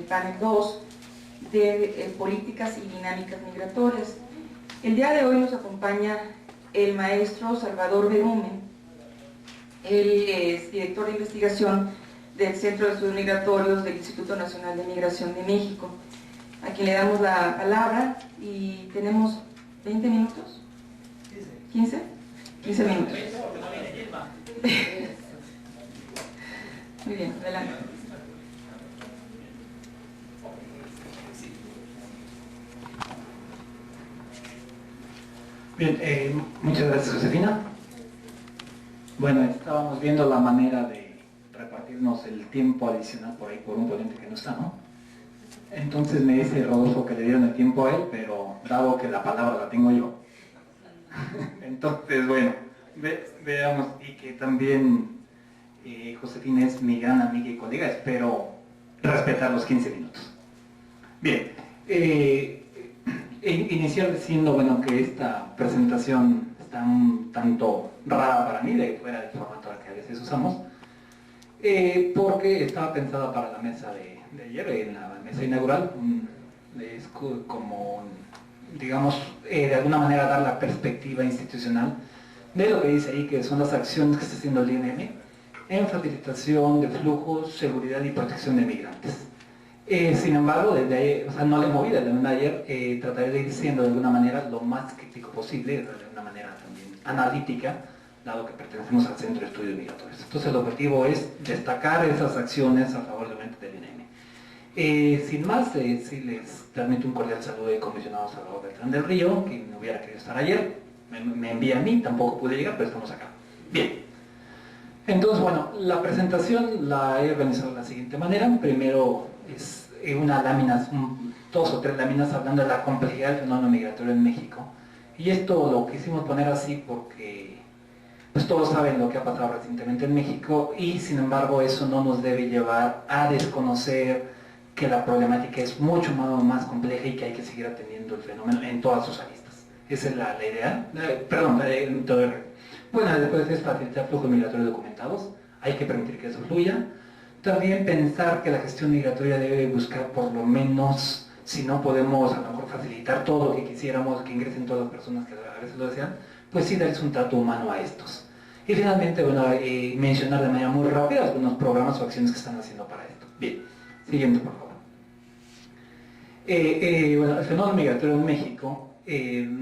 panel 2 de políticas y dinámicas migratorias. El día de hoy nos acompaña el maestro Salvador Berumen. Él es director de investigación del Centro de Estudios Migratorios del Instituto Nacional de Migración de México, a quien le damos la palabra y tenemos 20 minutos. 15. 15 minutos. Muy bien, adelante. Bien, muchas gracias, Josefina. Bueno, estábamos viendo la manera de repartirnos el tiempo adicional por ahí por un ponente que no está, ¿no? Entonces me dice Rodolfo que le dieron el tiempo a él, pero dado que la palabra la tengo yo. Entonces, bueno, veamos, y que también Josefina es mi gran amiga y colega, espero respetar los 15 minutos. Bien, iniciar diciendo, bueno, que esta presentación está un tanto rara para mí, de fuera del formato que a veces usamos, porque estaba pensada para la mesa de ayer, en la mesa inaugural, es como, digamos, de alguna manera dar la perspectiva institucional de lo que dice ahí, que son las acciones que está haciendo el INM en facilitación de flujos, seguridad y protección de migrantes. Sin embargo, desde ayer, o sea, no le moví desde ayer, trataré de ir siendo de alguna manera lo más crítico posible, de una manera también analítica, dado que pertenecemos al Centro de Estudios Migratorios. Entonces el objetivo es destacar esas acciones a favor del INM. Sin más, sí les transmito un cordial saludo del comisionado Salvador Beltrán del Río, que no hubiera querido estar ayer, me envía a mí, tampoco pude llegar, pero estamos acá. Bien. Entonces, bueno, la presentación la he organizado de la siguiente manera. Primero es una lámina, dos o tres láminas hablando de la complejidad del fenómeno migratorio en México. Y esto lo quisimos poner así porque pues todos saben lo que ha pasado recientemente en México y sin embargo eso no nos debe llevar a desconocer que la problemática es mucho más compleja y que hay que seguir atendiendo el fenómeno en todas sus aristas. Esa es la idea. Bueno, después es facilitar flujos migratorios documentados, hay que permitir que eso fluya. También pensar que la gestión migratoria debe buscar por lo menos, si no podemos a lo mejor facilitar todo lo que quisiéramos, que ingresen todas las personas que a veces lo desean, pues sí darles un trato humano a estos. Y finalmente, bueno, mencionar de manera muy rápida algunos programas o acciones que están haciendo para esto. Bien, siguiente por favor. Bueno, el fenómeno migratorio en México,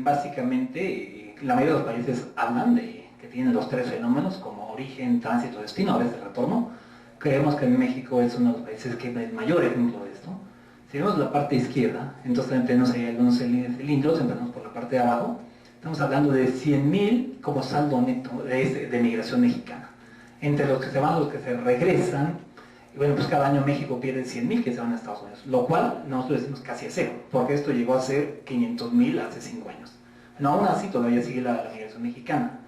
básicamente, la mayoría de los países hablan de que tienen los tres fenómenos como origen, tránsito, destino, a veces retorno. Creemos que en México es uno de los países que es el mayor ejemplo de esto. Si vemos la parte izquierda, entonces también tenemos ahí algunos cilindros, empezamos por la parte de abajo. Estamos hablando de 100.000 como saldo neto de migración mexicana. Entre los que se van, los que se regresan, y bueno, pues cada año México pierde 100.000 que se van a Estados Unidos, lo cual nosotros decimos casi a cero, porque esto llegó a ser 500.000 hace 5 años. Bueno, aún así todavía sigue la migración mexicana.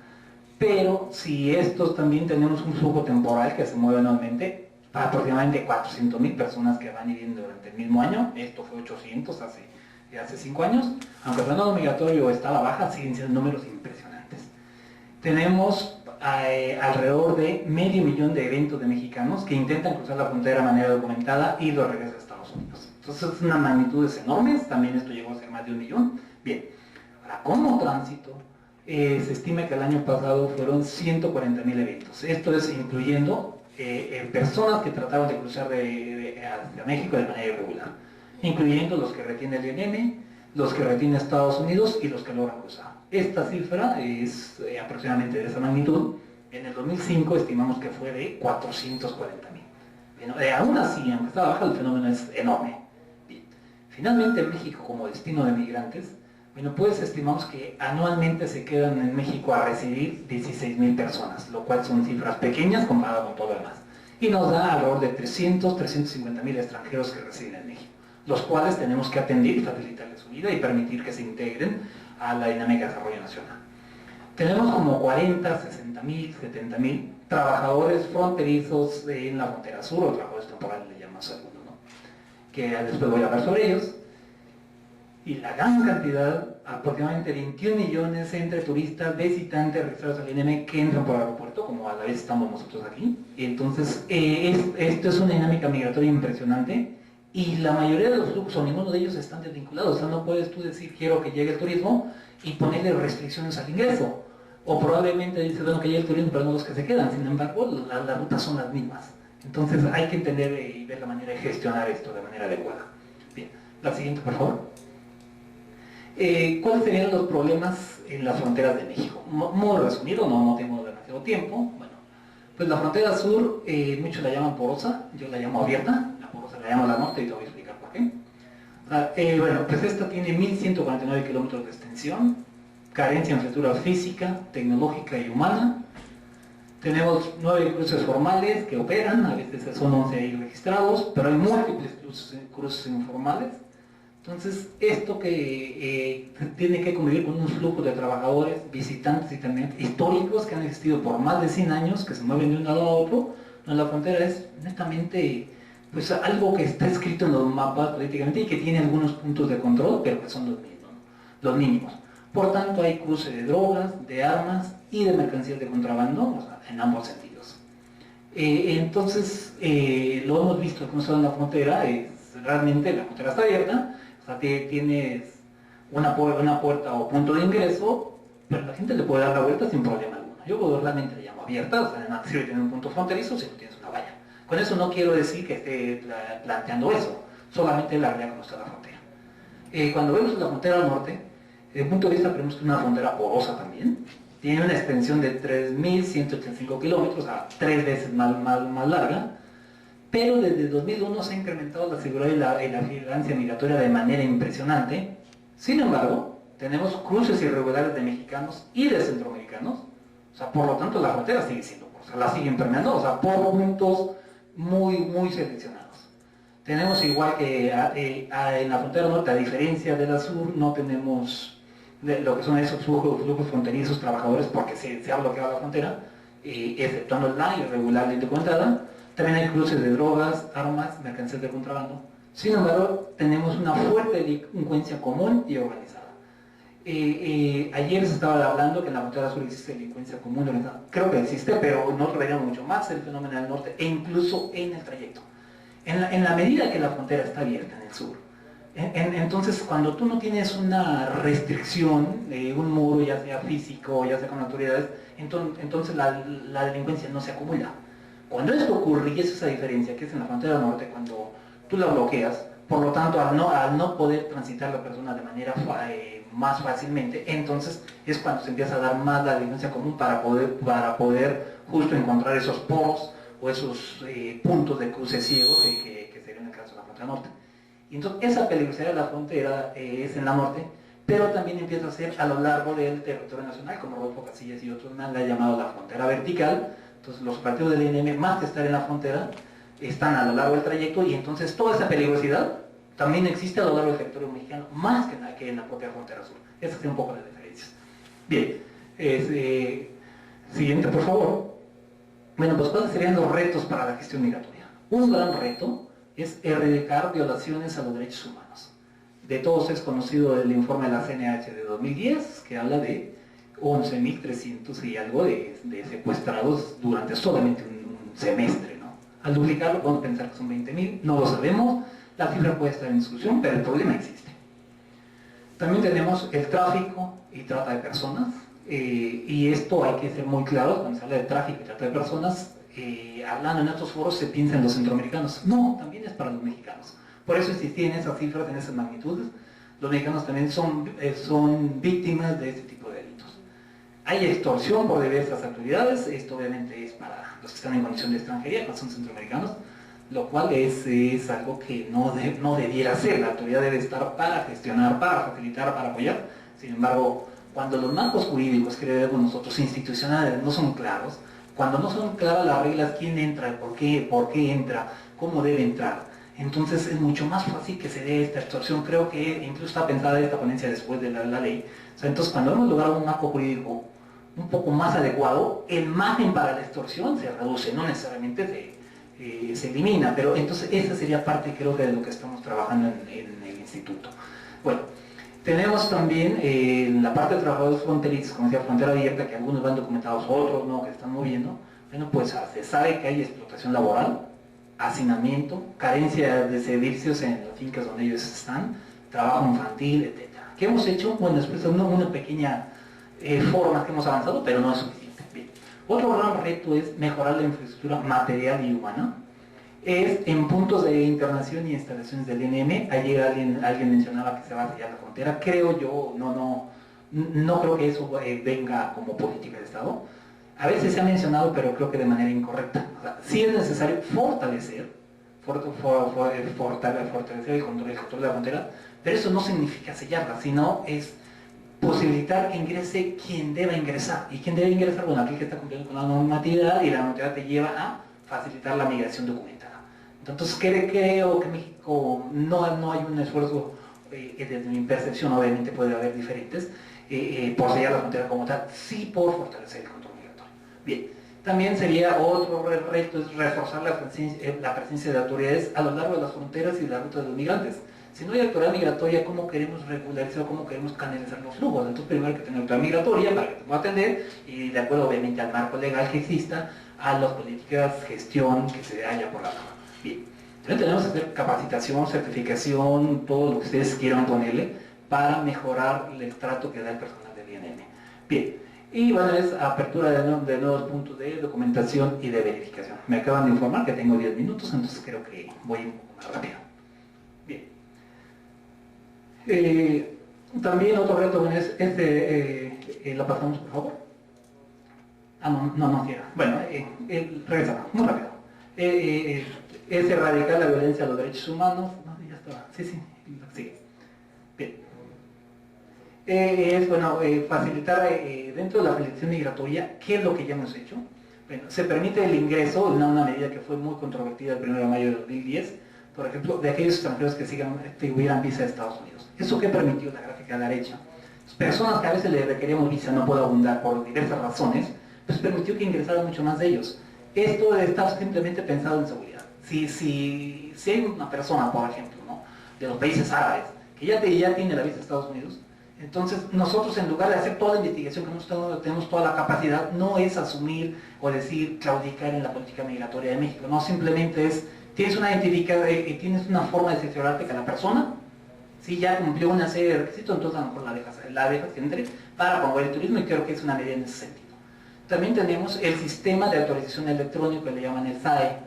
Pero si estos también tenemos un flujo temporal que se mueve anualmente, aproximadamente 400.000 personas que van y vienen durante el mismo año, esto fue 800 hace 5 años, aunque el fenómeno migratorio está a la baja, siguen siendo números impresionantes. Tenemos alrededor de 500.000 de eventos de mexicanos que intentan cruzar la frontera de manera documentada y lo regresan a Estados Unidos. Entonces es una magnitudes enormes, también esto llegó a ser más de 1 millón. Bien, ahora como tránsito, se estima que el año pasado fueron 140.000 eventos. Esto es incluyendo personas que trataron de cruzar hacia México de manera irregular, incluyendo los que retiene el INM, los que retiene Estados Unidos y los que logran cruzar. Esta cifra es aproximadamente de esa magnitud. En el 2005 estimamos que fue de 440.000. Bien, aún así, aunque está baja, el fenómeno es enorme. Bien. Finalmente, México como destino de migrantes, bueno, pues estimamos que anualmente se quedan en México a recibir 16.000 personas, lo cual son cifras pequeñas comparado con todo lo demás. Y nos da alrededor de 350.000 extranjeros que residen en México, los cuales tenemos que atender y facilitarles su vida y permitir que se integren a la dinámica de desarrollo nacional. Tenemos como 40, 60.000, 70.000 trabajadores fronterizos en la frontera sur, o trabajadores temporales le llamamos algunos, ¿no? Que después voy a hablar sobre ellos. Y la gran cantidad, aproximadamente 21 millones entre turistas, visitantes registrados al INM que entran por el aeropuerto, como a la vez estamos nosotros aquí. Y entonces, esto es una dinámica migratoria impresionante y la mayoría de los flujos o ninguno de ellos están desvinculados. O sea, no puedes tú decir quiero que llegue el turismo y ponerle restricciones al ingreso. O probablemente dices, bueno, que llegue el turismo, pero no los que se quedan. Sin embargo, las rutas son las mismas. Entonces hay que entender y ver la manera de gestionar esto de manera adecuada. Bien, la siguiente, por favor. ¿Cuáles serían los problemas en las fronteras de México? Muy resumido, no tengo demasiado tiempo. Bueno, pues la frontera sur, muchos la llaman porosa, yo la llamo abierta. La porosa la llamo la norte y te voy a explicar por qué. Bueno, pues esta tiene 1149 kilómetros de extensión, carencia en infraestructura física, tecnológica y humana. Tenemos 9 cruces formales que operan, a veces son 11 ahí registrados, pero hay múltiples cruces informales. Entonces, esto que tiene que convivir con un flujo de trabajadores, visitantes y también históricos que han existido por más de 100 años, que se mueven de un lado a otro, en la frontera es netamente pues, algo que está escrito en los mapas políticamente y que tiene algunos puntos de control, pero que son los mismos, ¿no? Los mínimos. Por tanto, hay cruce de drogas, de armas y de mercancías de contrabando, o sea, en ambos sentidos. Entonces, lo hemos visto como está en la frontera, realmente la frontera está abierta, o sea, tienes una puerta o punto de ingreso, pero la gente le puede dar la vuelta sin problema alguno. Yo realmente le llamo abierta, o sea, de nada sirve tener un punto fronterizo si no tienes una valla. Con eso no quiero decir que esté planteando eso, solamente la realidad como está la frontera. Cuando vemos la frontera al norte, desde el punto de vista tenemos una frontera porosa también, tiene una extensión de 3.185 kilómetros, o sea, 3 veces más larga, pero desde 2001 se ha incrementado la seguridad y la vigilancia migratoria de manera impresionante. Sin embargo, tenemos cruces irregulares de mexicanos y de centroamericanos, o sea, por lo tanto la frontera sigue siendo porosa, la siguen permeando, o sea, por puntos muy seleccionados. Tenemos igual que en la frontera norte, a diferencia de la sur, no tenemos lo que son esos flujos fronterizos trabajadores porque se ha bloqueado la frontera, exceptuando la irregular y indocumentada. También hay cruces de drogas, armas, mercancías de contrabando. Sin embargo, tenemos una fuerte delincuencia común y organizada. Ayer se estaba hablando que en la frontera sur existe delincuencia común y organizada. Creo que existe, pero nosotros veríamos mucho más el fenómeno del norte e incluso en el trayecto. En la medida que la frontera está abierta en el sur, entonces cuando tú no tienes una restricción, un muro ya sea físico, ya sea con autoridades, entonces la delincuencia no se acumula. Cuando esto ocurre, y esa es la diferencia, que es en la frontera norte, cuando tú la bloqueas, por lo tanto al no poder transitar la persona de manera más fácilmente, entonces es cuando se empieza a dar más la delincuencia común para poder justo encontrar esos poros o esos puntos de cruce ciego que sería en el caso de la frontera norte. Y entonces esa peligrosidad de la frontera es en la norte, pero también empieza a ser a lo largo del territorio nacional, como Rodolfo Casillas y otros más la han llamado la frontera vertical. Entonces los partidos del INM, más que estar en la frontera, están a lo largo del trayecto y entonces toda esa peligrosidad también existe a lo largo del territorio mexicano, más que en la propia frontera sur. Esas son un poco las diferencias. Bien, siguiente por favor. Bueno, pues ¿cuáles serían los retos para la gestión migratoria? Un gran reto es erradicar violaciones a los derechos humanos. De todos es conocido el informe de la CNH de 2010, que habla de 11.300 y algo de secuestrados durante solamente un semestre, ¿no? Al duplicarlo podemos pensar que son 20.000, no lo sabemos, la cifra puede estar en discusión, pero el problema existe. También tenemos el tráfico y trata de personas, y esto hay que ser muy claro, cuando se habla de tráfico y trata de personas, hablando en estos foros se piensa en los centroamericanos, no, también es para los mexicanos. Por eso si tienen esas cifras, en esas magnitudes, los mexicanos también son víctimas de este tipo de delitos. Hay extorsión por diversas autoridades, esto obviamente es para los que están en condición de extranjería, no son centroamericanos, lo cual es algo que no debiera ser. La autoridad debe estar para gestionar, para facilitar, para apoyar. Sin embargo, cuando los marcos jurídicos que debemos nosotros institucionales no son claros, cuando no son claras las reglas, quién entra, por qué entra, cómo debe entrar, entonces es mucho más fácil que se dé esta extorsión. Creo que incluso está pensada esta ponencia después de la ley. O sea, entonces cuando hemos logrado un marco jurídico un poco más adecuado, el margen para la extorsión se reduce, no necesariamente se elimina, pero entonces esa sería parte, creo que de lo que estamos trabajando en el instituto. Bueno, tenemos también la parte de trabajadores fronterizos, como decía, frontera abierta, que algunos van documentados, otros no, que están moviendo. Bueno, pues se sabe que hay explotación laboral, hacinamiento, carencia de servicios en las fincas donde ellos están, trabajo infantil, etc. ¿Qué hemos hecho? Bueno, después de una pequeña forma que hemos avanzado, pero no es suficiente. Bien. Otro gran reto es mejorar la infraestructura material y humana. Es en puntos de internación y instalaciones del INM. Ayer alguien mencionaba que se va a sellar la frontera. Creo yo, no creo que eso venga como política de Estado. A veces se ha mencionado, pero creo que de manera incorrecta. O sea, sí es necesario fortalecer el control de la frontera, pero eso no significa sellarla, sino es posibilitar que ingrese quien deba ingresar. ¿Y quien debe ingresar? Bueno, aquel que está cumpliendo con la normatividad, y la normatividad te lleva a facilitar la migración documentada. Entonces creo que México no hay un esfuerzo, desde mi percepción obviamente puede haber diferentes, por sellar la frontera como tal, sí por fortalecer el control migratorio. Bien, también sería otro reto, es reforzar la presencia de autoridades a lo largo de las fronteras y la ruta de los migrantes. Si no hay autoridad migratoria, ¿cómo queremos regularizar o cómo queremos canalizar los flujos? Entonces primero hay que tener autoridad migratoria para que te pueda atender, y de acuerdo obviamente al marco legal que exista, a las políticas, gestión que se haya por la norma. Bien, también tenemos que hacer capacitación, certificación, todo lo que ustedes quieran ponerle, para mejorar el trato que da el personal del INM. Bien, y bueno, es apertura de nuevos puntos de documentación y de verificación. Me acaban de informar que tengo 10 minutos, entonces creo que voy un poco más rápido. Bien. También otro reto, bueno, ¿la pasamos por favor? No quiero. Bueno, regresamos, muy rápido. Es erradicar la violencia a los derechos humanos. No, ya estaba. Sí, sigue. Bien. Es, bueno, facilitar dentro de la facilitación migratoria, ¿qué es lo que ya hemos hecho? Bueno, se permite el ingreso, una medida que fue muy controvertida el 1 de mayo de 2010, por ejemplo, de aquellos extranjeros que tuvieran visa de Estados Unidos. ¿Eso qué permitió? La gráfica de la derecha. Personas que a veces le requeríamos visa, no puedo abundar por diversas razones, pues permitió que ingresaran mucho más de ellos. Esto está simplemente pensado en seguridad. Si hay una persona, por ejemplo, ¿no?, de los países árabes, que ya tiene la visa de Estados Unidos, entonces nosotros, en lugar de hacer toda la investigación que tenemos toda la capacidad, no es asumir o decir claudicar en la política migratoria de México, no, simplemente es, tienes una forma de cerciorarte que la persona, si ya cumplió una serie de requisitos, entonces a lo mejor la dejas que entre para promover el turismo, y creo que es una medida en ese sentido. También tenemos el sistema de autorización electrónico que le llaman el SAE,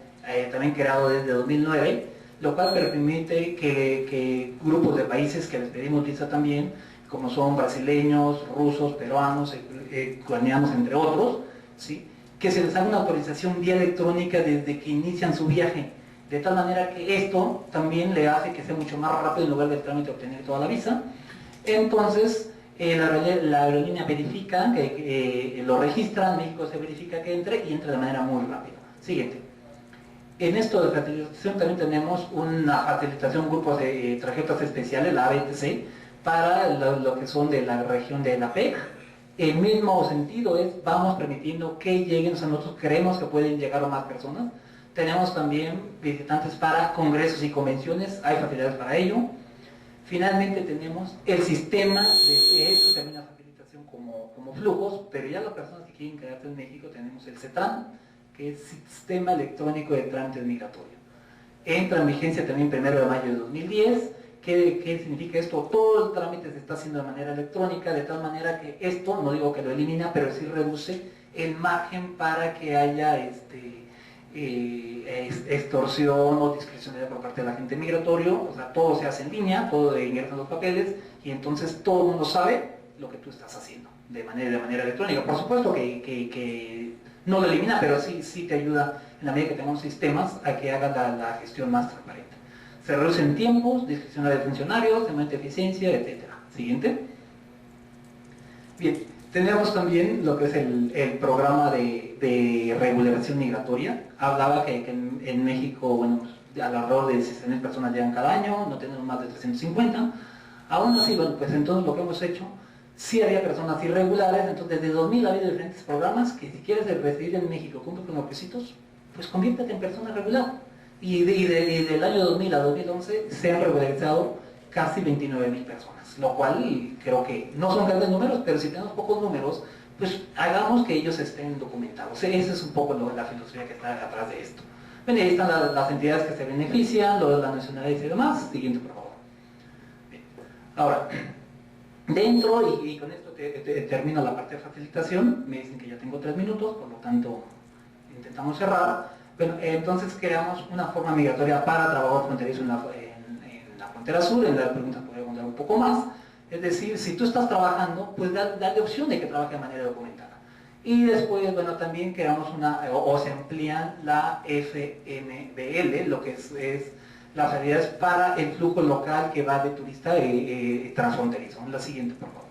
también creado desde 2009, lo cual permite que grupos de países que les pedimos visa también, como son brasileños, rusos, peruanos, ucranianos, entre otros, ¿sí?, que se les haga una autorización vía electrónica desde que inician su viaje, de tal manera que esto también le hace que sea mucho más rápido en lugar del trámite de obtener toda la visa. Entonces, la aerolínea verifica, que lo registra, en México se verifica que entre, y entra de manera muy rápida. Siguiente. En esto de facilitación también tenemos una facilitación, grupos de tarjetas especiales, la ABTC, para lo que son de la región de la PEC. El mismo sentido es, vamos permitiendo que lleguen, o sea, nosotros creemos que pueden llegar a más personas. Tenemos también visitantes para congresos y convenciones, hay facilidades para ello. Finalmente tenemos el sistema de eso, también la facilitación como flujos, pero ya las personas que quieren quedarse en México tenemos el CETRAN, que es Sistema Electrónico de Trámite Migratorio. Entra en vigencia también 1 de mayo de 2010. ¿Qué significa esto? Todo el trámite se está haciendo de manera electrónica, de tal manera que esto, no digo que lo elimina, pero sí reduce el margen para que haya extorsión o discrecionalidad por parte del agente migratorio. O sea, todo se hace en línea, todo ingresan los papeles, y entonces todo el mundo sabe lo que tú estás haciendo de manera electrónica. Por supuesto que no lo elimina, pero sí te ayuda, en la medida que tengamos sistemas, a que haga la gestión más transparente. Se reducen tiempos, discrecionalidad de funcionarios, aumenta eficiencia, etc. Siguiente. Bien, tenemos también lo que es el programa de regularización migratoria. Hablaba que en México, bueno, alrededor de 16.000 personas llegan cada año, no tenemos más de 350. Aún así, bueno, pues entonces lo que hemos hecho, sí había personas irregulares. Entonces desde 2000 ha habido diferentes programas que, si quieres residir en México, cumple con los requisitos, pues conviértete en persona regular. Y del año 2000 a 2011 se han regularizado casi 29.000 personas, lo cual creo que no son grandes números, pero si tenemos pocos números, pues hagamos que ellos estén documentados. Esa es un poco la filosofía que está atrás de esto. Bueno, ahí están las entidades que se benefician, lo de la nacionalidad y demás. Siguiente, por favor. Bien. Ahora, dentro, y con esto termino la parte de facilitación, me dicen que ya tengo 3 minutos, por lo tanto intentamos cerrar. Bueno, entonces creamos una forma migratoria para trabajador fronterizo en la frontera sur. En la pregunta podemos dar un poco más. Es decir, si tú estás trabajando, pues dale opción de que trabaje de manera documentada. Y después, bueno, también creamos o se amplían la FMBL, lo que es las habilidades para el flujo local que va de turista transfronterizo. La siguiente, por favor.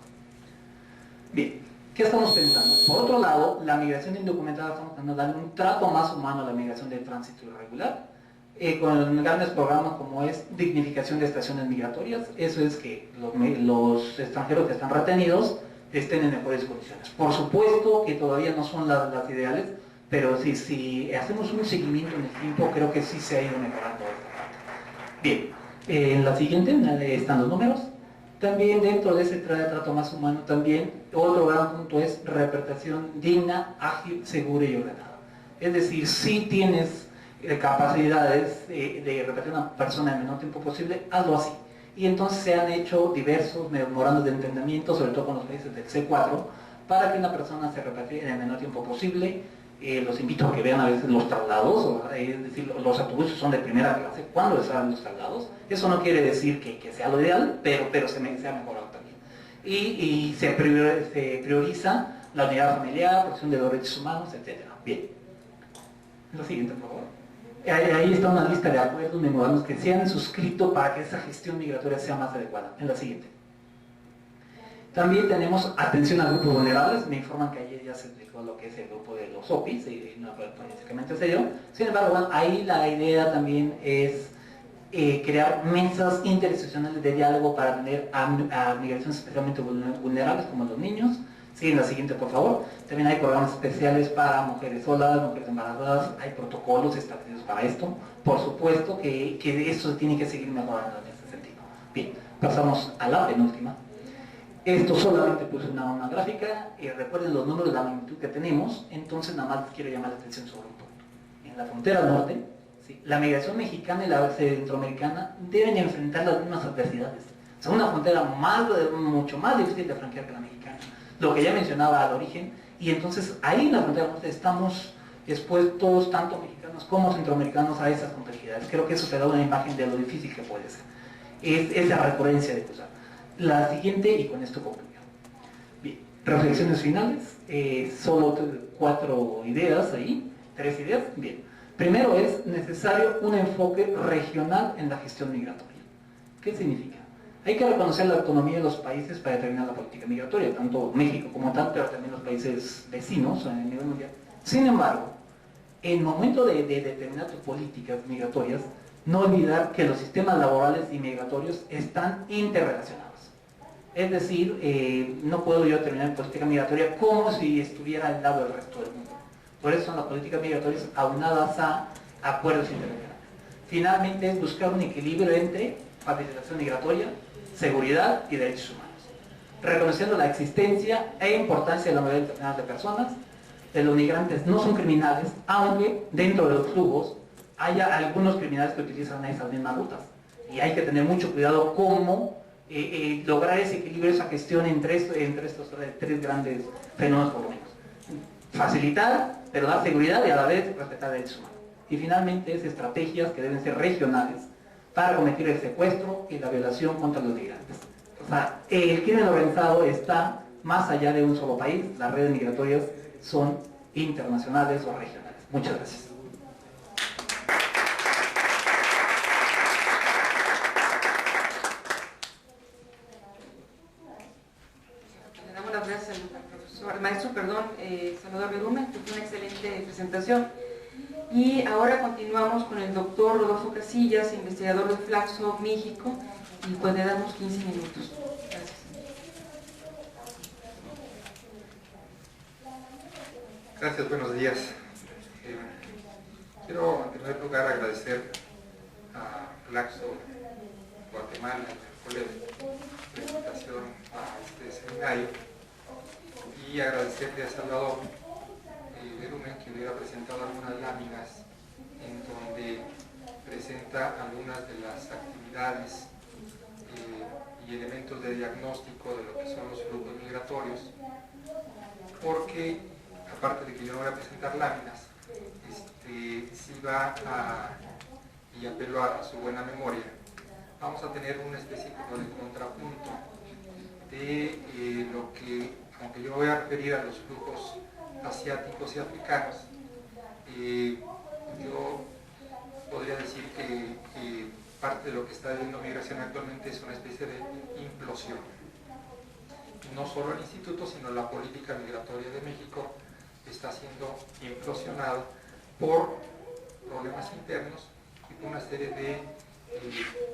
Bien, ¿qué estamos pensando? Por otro lado, la migración indocumentada estamos tratando de darle un trato más humano a la migración de tránsito irregular, con grandes programas como es dignificación de estaciones migratorias. Eso es que los extranjeros que están retenidos estén en mejores condiciones. Por supuesto que todavía no son las ideales, pero si hacemos un seguimiento en el tiempo, creo que sí se ha ido mejorando esta parte. Bien, en la siguiente están los números. También dentro de ese trato más humano, también otro gran punto es repatriación digna, ágil, segura y ordenada. Es decir, si tienes capacidades de repatriar a una persona en el menor tiempo posible, hazlo así. Y entonces se han hecho diversos memorandos de entendimiento, sobre todo con los países del C4, para que una persona se repatrie en el menor tiempo posible. Los invito a que vean a veces los traslados, es decir, los autobuses son de primera clase. ¿Cuándo se dan los traslados? Eso no quiere decir que sea lo ideal, pero se ha mejorado también. Y se prioriza la unidad familiar, protección de los derechos humanos, etc. Bien. Lo siguiente, por favor. Ahí está una lista de acuerdos, memorandos que se han suscrito para que esa gestión migratoria sea más adecuada. En la siguiente. También tenemos atención a grupos vulnerables. Me informan que ayer ya se explicó lo que es el grupo de los OPIs, y no básicamente se dio. Sin embargo, bueno, ahí la idea también es crear mesas interinstitucionales de diálogo para atender a migraciones especialmente vulnerables, como los niños. Sí, en la siguiente, por favor. También hay programas especiales para mujeres solas, mujeres embarazadas. Hay protocolos establecidos para esto. Por supuesto que esto se tiene que seguir mejorando en este sentido. Bien, pasamos a la penúltima. Esto solamente puse una gráfica. Recuerden los números de la magnitud que tenemos. Entonces nada más les quiero llamar la atención sobre un punto. En la frontera norte, ¿sí?, la migración mexicana y la centroamericana deben enfrentar las mismas adversidades. O sea, una frontera mucho más difícil de franquear que la mexicana. Lo que ya mencionaba al origen, y entonces ahí en la frontera norte estamos expuestos, tanto mexicanos como centroamericanos, a esas complejidades. Creo que eso te da una imagen de lo difícil que puede ser. Es esa recurrencia de cruzar. La siguiente, y con esto concluyo. Bien, reflexiones finales, solo 4 ideas ahí, 3 ideas. Bien, primero es necesario un enfoque regional en la gestión migratoria. ¿Qué significa? Hay que reconocer la autonomía de los países para determinar la política migratoria, tanto México como tal, pero también los países vecinos a nivel mundial. Sin embargo, en el momento de determinar tus políticas migratorias, no olvidar que los sistemas laborales y migratorios están interrelacionados. Es decir, no puedo yo determinar política migratoria como si estuviera al lado del resto del mundo. Por eso son las políticas migratorias aunadas a acuerdos internacionales. Finalmente es buscar un equilibrio entre facilitación migratoria, seguridad y derechos humanos, reconociendo la existencia e importancia de la movilidad internacional de personas. Los migrantes no son criminales, aunque dentro de los flujos haya algunos criminales que utilizan esas mismas rutas, y hay que tener mucho cuidado cómo lograr ese equilibrio, esa gestión entre estos 3 grandes fenómenos, por lo menos. Facilitar, pero dar seguridad, y a la vez respetar derechos humanos. Y finalmente es estrategias que deben ser regionales para combatir el secuestro y la violación contra los migrantes. O sea, el crimen organizado está más allá de un solo país. Las redes migratorias son internacionales o regionales. Muchas gracias. Le damos las gracias al maestro Salvador Berumen, que fue una excelente presentación. Y ahora continuamos con el doctor Rodolfo Casillas, investigador de Flaxo, México, y pues le damos 15 minutos. Gracias. Gracias, buenos días. Quiero en primer lugar agradecer a Flaxo Guatemala por la presentación a este seminario, y agradecerle a Salvador Berumen, que hubiera presentado algunas láminas en donde cuenta algunas de las actividades y elementos de diagnóstico de lo que son los flujos migratorios, porque aparte de que yo no voy a presentar láminas, sí va a, y apelo a su buena memoria, vamos a tener una especie como de contrapunto de lo que, aunque yo voy a referir a los flujos asiáticos y africanos, yo podría decir que parte de lo que está viviendo migración actualmente es una especie de implosión. No solo el instituto, sino la política migratoria de México está siendo implosionada por problemas internos y por una serie de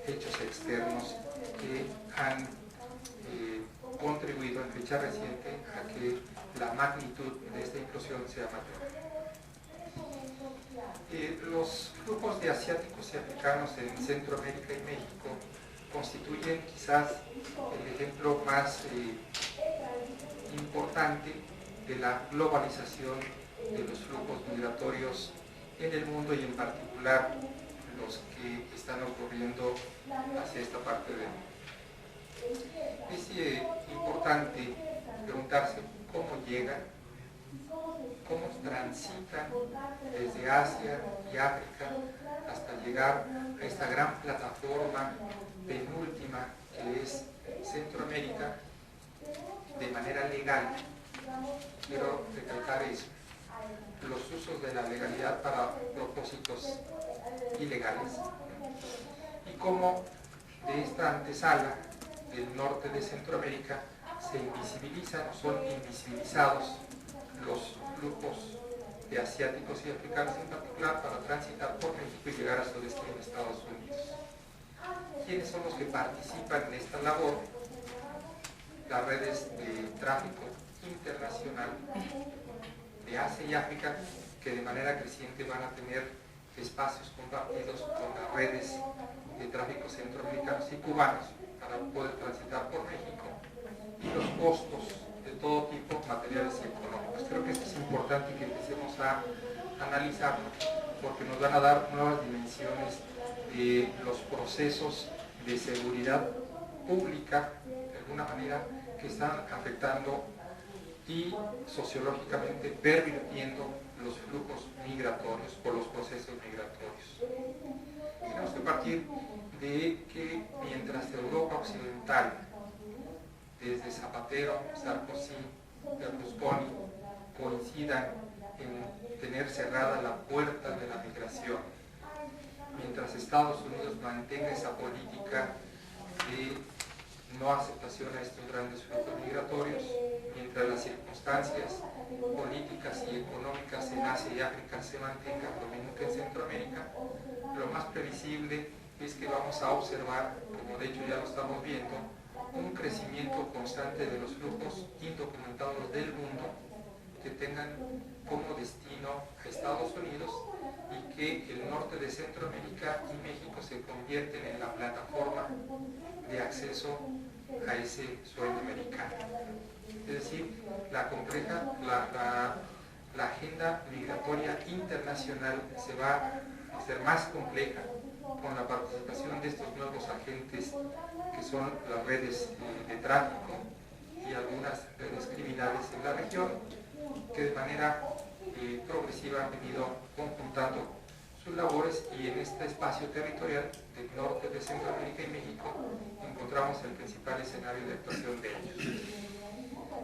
hechos externos que han contribuido en fecha reciente a que la magnitud de esta implosión sea mayor. Los flujos de asiáticos y africanos en Centroamérica y México constituyen quizás el ejemplo más importante de la globalización de los flujos migratorios en el mundo y en particular los que están ocurriendo hacia esta parte del mundo. Es importante preguntarse cómo llegan, cómo transitan desde Asia y África hasta llegar a esta gran plataforma penúltima que es Centroamérica de manera legal. Quiero recalcar eso, los usos de la legalidad para propósitos ilegales, y cómo de esta antesala del norte de Centroamérica se invisibilizan o son invisibilizados los flujos de asiáticos y africanos en particular para transitar por México y llegar a su destino en Estados Unidos. ¿Quiénes son los que participan en esta labor? Las redes de tráfico internacional de Asia y África, que de manera creciente van a tener espacios compartidos con las redes de tráfico centroamericanos y cubanos para poder transitar por México, y los costos de todo tipo, materiales y económicos. Creo que esto es importante que empecemos a analizarlo, porque nos van a dar nuevas dimensiones de los procesos de seguridad pública, de alguna manera, que están afectando y sociológicamente pervirtiendo los flujos migratorios o los procesos migratorios. Tenemos que partir de que mientras Europa Occidental, desde Zapatero, Sarkozy, Berlusconi, coincidan en tener cerrada la puerta de la migración, mientras Estados Unidos mantenga esa política de no aceptación a estos grandes flujos migratorios, mientras las circunstancias políticas y económicas en Asia y África se mantengan lo mismo que en Centroamérica, lo más previsible es que vamos a observar, como de hecho ya lo estamos viendo, un crecimiento constante de los flujos indocumentados del mundo que tengan como destino a Estados Unidos, y que el norte de Centroamérica y México se convierten en la plataforma de acceso a ese sueño americano. Es decir, la agenda migratoria internacional se va a hacer más compleja con la participación de estos nuevos agentes que son las redes de tráfico y algunas redes criminales en la región, que de manera progresiva han venido conjuntando sus labores, y en este espacio territorial del norte de Centroamérica y México encontramos el principal escenario de actuación de ellos.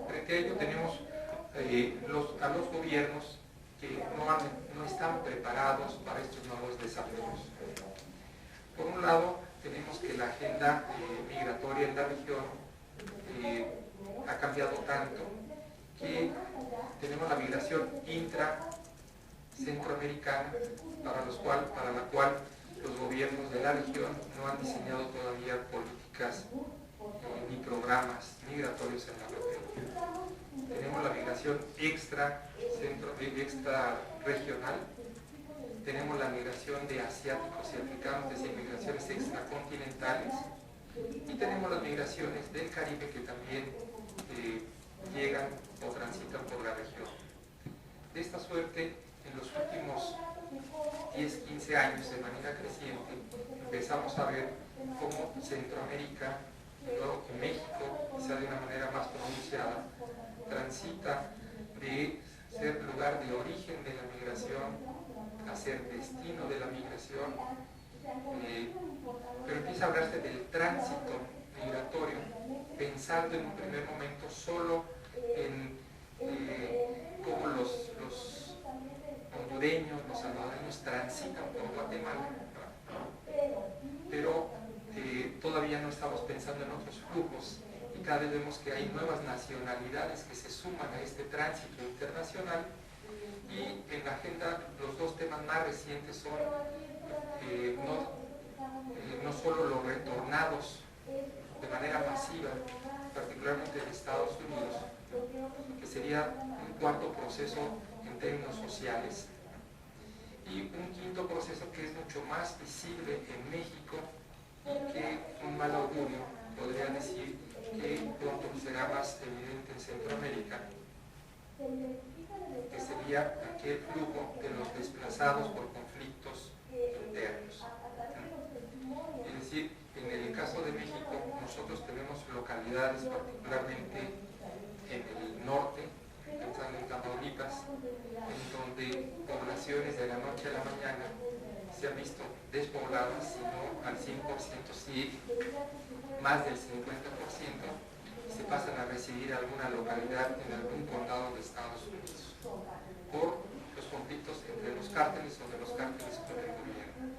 Frente a ello tenemos a los gobiernos que no están preparados para estos nuevos desafíos. Por un lado, tenemos que la agenda migratoria en la región ha cambiado tanto que tenemos la migración intra-centroamericana, para la cual los gobiernos de la región no han diseñado todavía políticas ni programas migratorios en la región. Tenemos la migración extra-regional, tenemos la migración de asiáticos y africanos, es decir, migraciones extracontinentales, y tenemos las migraciones del Caribe que también llegan o transitan por la región. De esta suerte, en los últimos 10, 15 años, de manera creciente, empezamos a ver cómo Centroamérica, y luego que México, quizá de una manera más pronunciada, transita de ser lugar de origen de la migración a ser destino de la migración, pero empieza a hablarse del tránsito migratorio, pensando en un primer momento solo en cómo los hondureños, los salvadoreños transitan por Guatemala, pero todavía no estamos pensando en otros flujos y cada vez vemos que hay nuevas nacionalidades que se suman a este tránsito internacional. Y en la agenda los dos temas más recientes son no solo los retornados de manera masiva, particularmente de Estados Unidos, que sería un cuarto proceso en términos sociales, y un quinto proceso que es mucho más visible en México y que un mal augurio podría decir que pronto será más evidente en Centroamérica, que sería aquel flujo de los desplazados por conflictos internos. Es decir, en el caso de México, nosotros tenemos localidades, particularmente en el norte, pensando en Tamaulipas, en donde poblaciones de la noche a la mañana se han visto despobladas, si no al 100%, sí, más del 50%, se pasan a residir en alguna localidad en algún condado de Estados Unidos por los conflictos entre los cárteles o de los cárteles con el gobierno.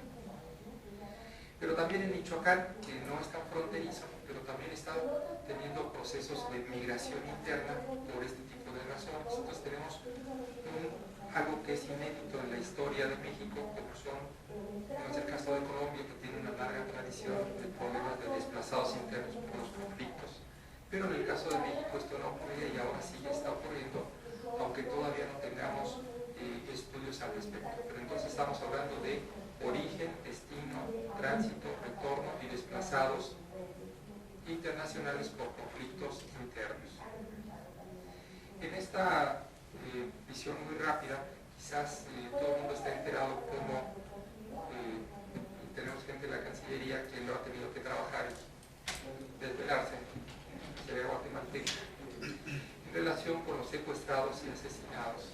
Pero también en Michoacán, que no es tan fronterizo, pero también está teniendo procesos de migración interna por este tipo de razones. Entonces tenemos algo que es inédito en la historia de México, como es el caso de Colombia, que tiene una larga tradición de problemas de desplazados internos por los conflictos. Pero en el caso de México esto no ocurría y ahora sí ya está ocurriendo, aunque todavía no tengamos estudios al respecto. Pero entonces estamos hablando de origen, destino, tránsito, retorno y desplazados internacionales por conflictos internos. En esta visión muy rápida, quizás todo el mundo está enterado cómo tenemos gente de la Cancillería que lo ha tenido que trabajar y desvelarse, sería guatemalteca, en relación con los secuestrados y asesinados,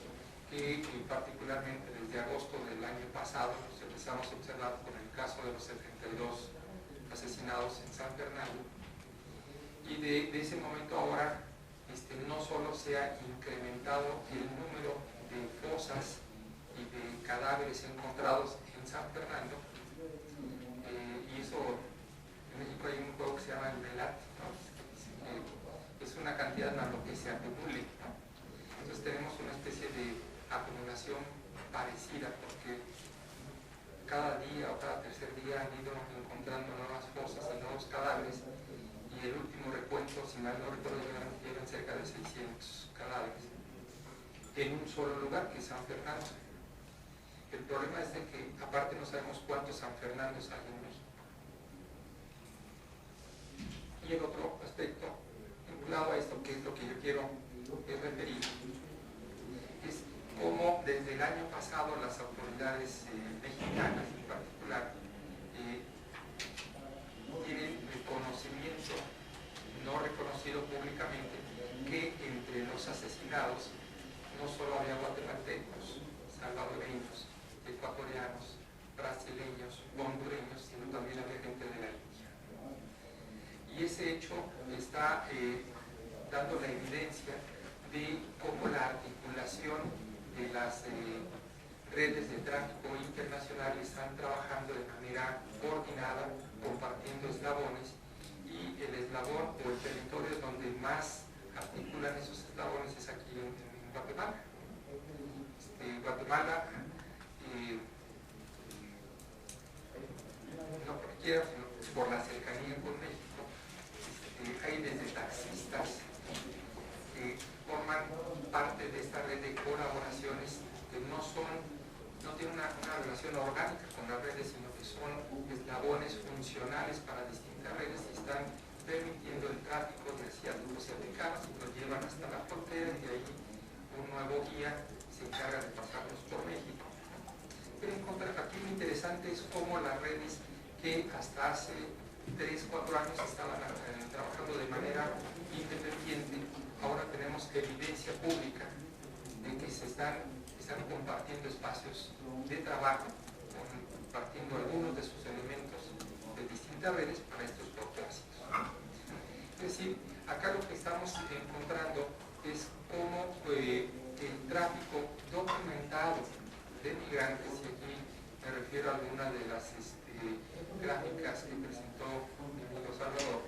que particularmente desde agosto del año pasado nos empezamos a observar con el caso de los 72 asesinados en San Fernando, y de ese momento ahora no solo se ha incrementado el número de fosas y de cadáveres encontrados en San Fernando, y eso en México hay un juego que se llama el Velat, ¿no? Es una cantidad más lo que se acumule, ¿no? Entonces tenemos una especie de acumulación parecida, porque cada día o cada tercer día han ido encontrando nuevas fosas y nuevos cadáveres, y el último recuento, si mal no recuerdo, llegan cerca de 600 cadáveres en un solo lugar, que es San Fernando. El problema es de que aparte no sabemos cuántos San Fernandos hay en México. Y el otro aspecto vinculado a esto, que es lo que yo quiero referir, es cómo desde el año pasado las autoridades mexicanas en particular tienen el conocimiento no reconocido públicamente que entre los asesinados no solo había guatemaltecos, salvadoreños, ecuatorianos, brasileños, hondureños, sino también había gente de la India. Y ese hecho está dando la evidencia de cómo la articulación de las redes de tráfico internacional están trabajando de manera coordinada, compartiendo eslabones, y el eslabón o el territorio donde más articulan esos eslabones es aquí en Guatemala. Guatemala, no porque quiera, sino por la cercanía con México, hay desde taxistas que forman parte de esta red de colaboraciones que no tienen una relación orgánica con las redes, sino que son eslabones funcionales para distintas redes y están permitiendo el tráfico de asiáticos y africanos y los llevan hasta la frontera, y de ahí un nuevo guía se encarga de pasarlos por México interesante es cómo las redes que hasta hace 3, 4 años estaban trabajando de manera independiente, ahora tenemos evidencia pública de que se están compartiendo espacios de trabajo, compartiendo algunos de sus elementos de distintas redes para estos propósitos. Es decir, acá lo que estamos encontrando es cómo el tráfico documentado de migrantes, y aquí me refiero a algunas de las gráficas que presentó Emilio Salvador,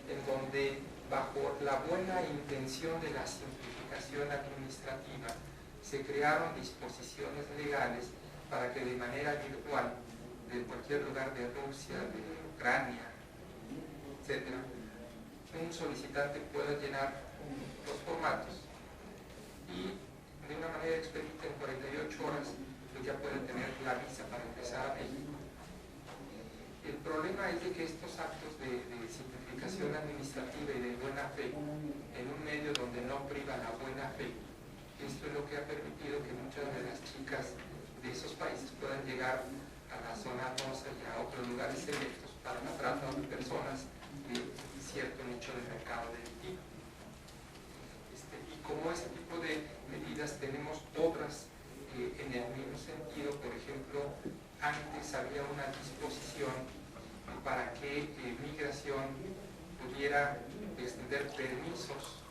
en donde bajo la buena intención de la simplificación administrativa se crearon disposiciones legales para que de manera virtual, de cualquier lugar de Rusia, de Ucrania, etc., un solicitante pueda llenar los formatos y de una manera expedita en 48 horas pues ya puede tener la visa para empezar a México. El problema es de que estos actos de simplificación administrativa y de buena fe, en un medio donde no priva la buena fe, esto es lo que ha permitido que muchas de las chicas de esos países puedan llegar a la zona rosa y a otros lugares selectos para la trata de personas de cierto nicho de mercado delictivo. Y como ese tipo de medidas tenemos otras en el mismo sentido. Por ejemplo, antes había una disposición para que migración pudiera extender permisos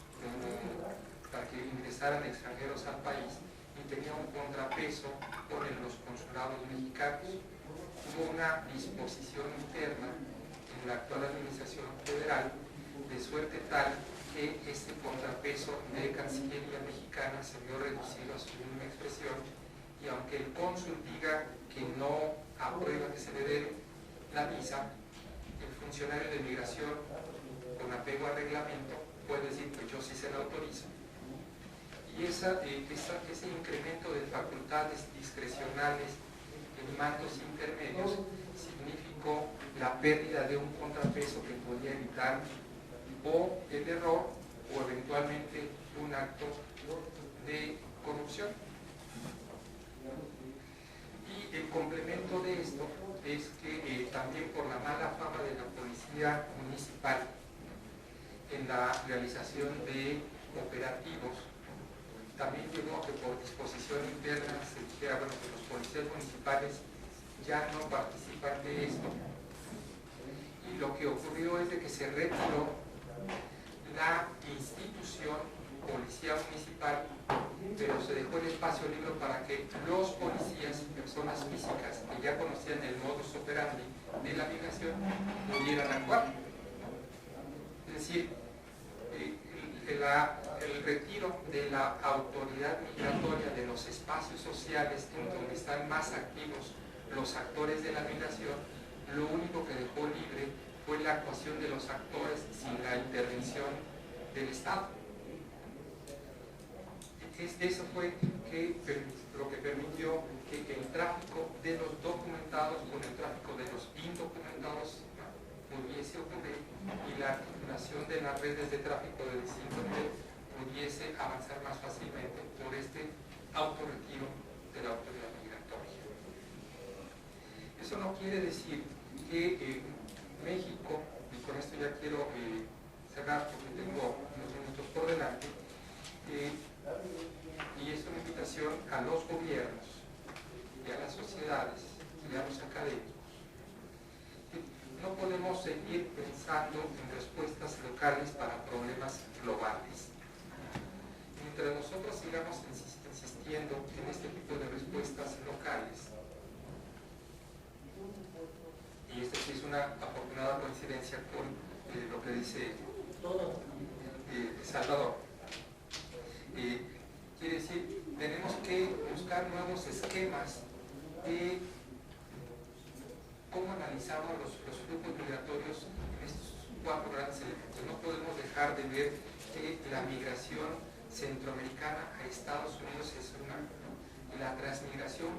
para que ingresaran extranjeros al país y tenía un contrapeso con los consulados mexicanos. Hubo una disposición interna en la actual administración federal de suerte tal que este contrapeso de Cancillería mexicana se vio reducido a su mínima expresión, y aunque el cónsul diga que no aprueba que se le dé la visa, el funcionario de migración, con apego al reglamento, puede decir que yo sí se la autorizo. Y ese incremento de facultades discrecionales en mandos intermedios significó la pérdida de un contrapeso que podía evitar o el error o eventualmente un acto de corrupción. Y el complemento de esto es que también por la mala fama de la policía municipal en la realización de operativos, también llegó a que por disposición interna se dijera, bueno, que los policías municipales ya no participan de esto. Y lo que ocurrió es de que se retiró la institución policía municipal, pero se dejó el espacio libre para que los policías, personas físicas que ya conocían el modus operandi de la migración, pudieran actuar. Es decir, el retiro de la autoridad migratoria de los espacios sociales en donde están más activos los actores de la migración, lo único que dejó libre fue la actuación de los actores sin la intervención del Estado. Eso fue lo que permitió que el tráfico de los documentados con el tráfico de los indocumentados pudiese ocurrir y la articulación de las redes de tráfico de distinto nivel pudiese avanzar más fácilmente por este autorretiro de la autoridad migratoria. Eso no quiere decir que México, y con esto ya quiero cerrar porque tengo unos minutos por delante, y es una invitación a los gobiernos y a las sociedades y a los académicos. No podemos seguir pensando en respuestas locales para problemas globales. Mientras nosotros sigamos insistiendo en este tipo de respuestas locales, y esta sí es una afortunada coincidencia con lo que dice Salvador, quiere decir, tenemos que buscar nuevos esquemas de cómo analizamos los flujos migratorios en estos 4 grandes elementos. No podemos dejar de ver que la migración centroamericana a Estados Unidos es una, y la transmigración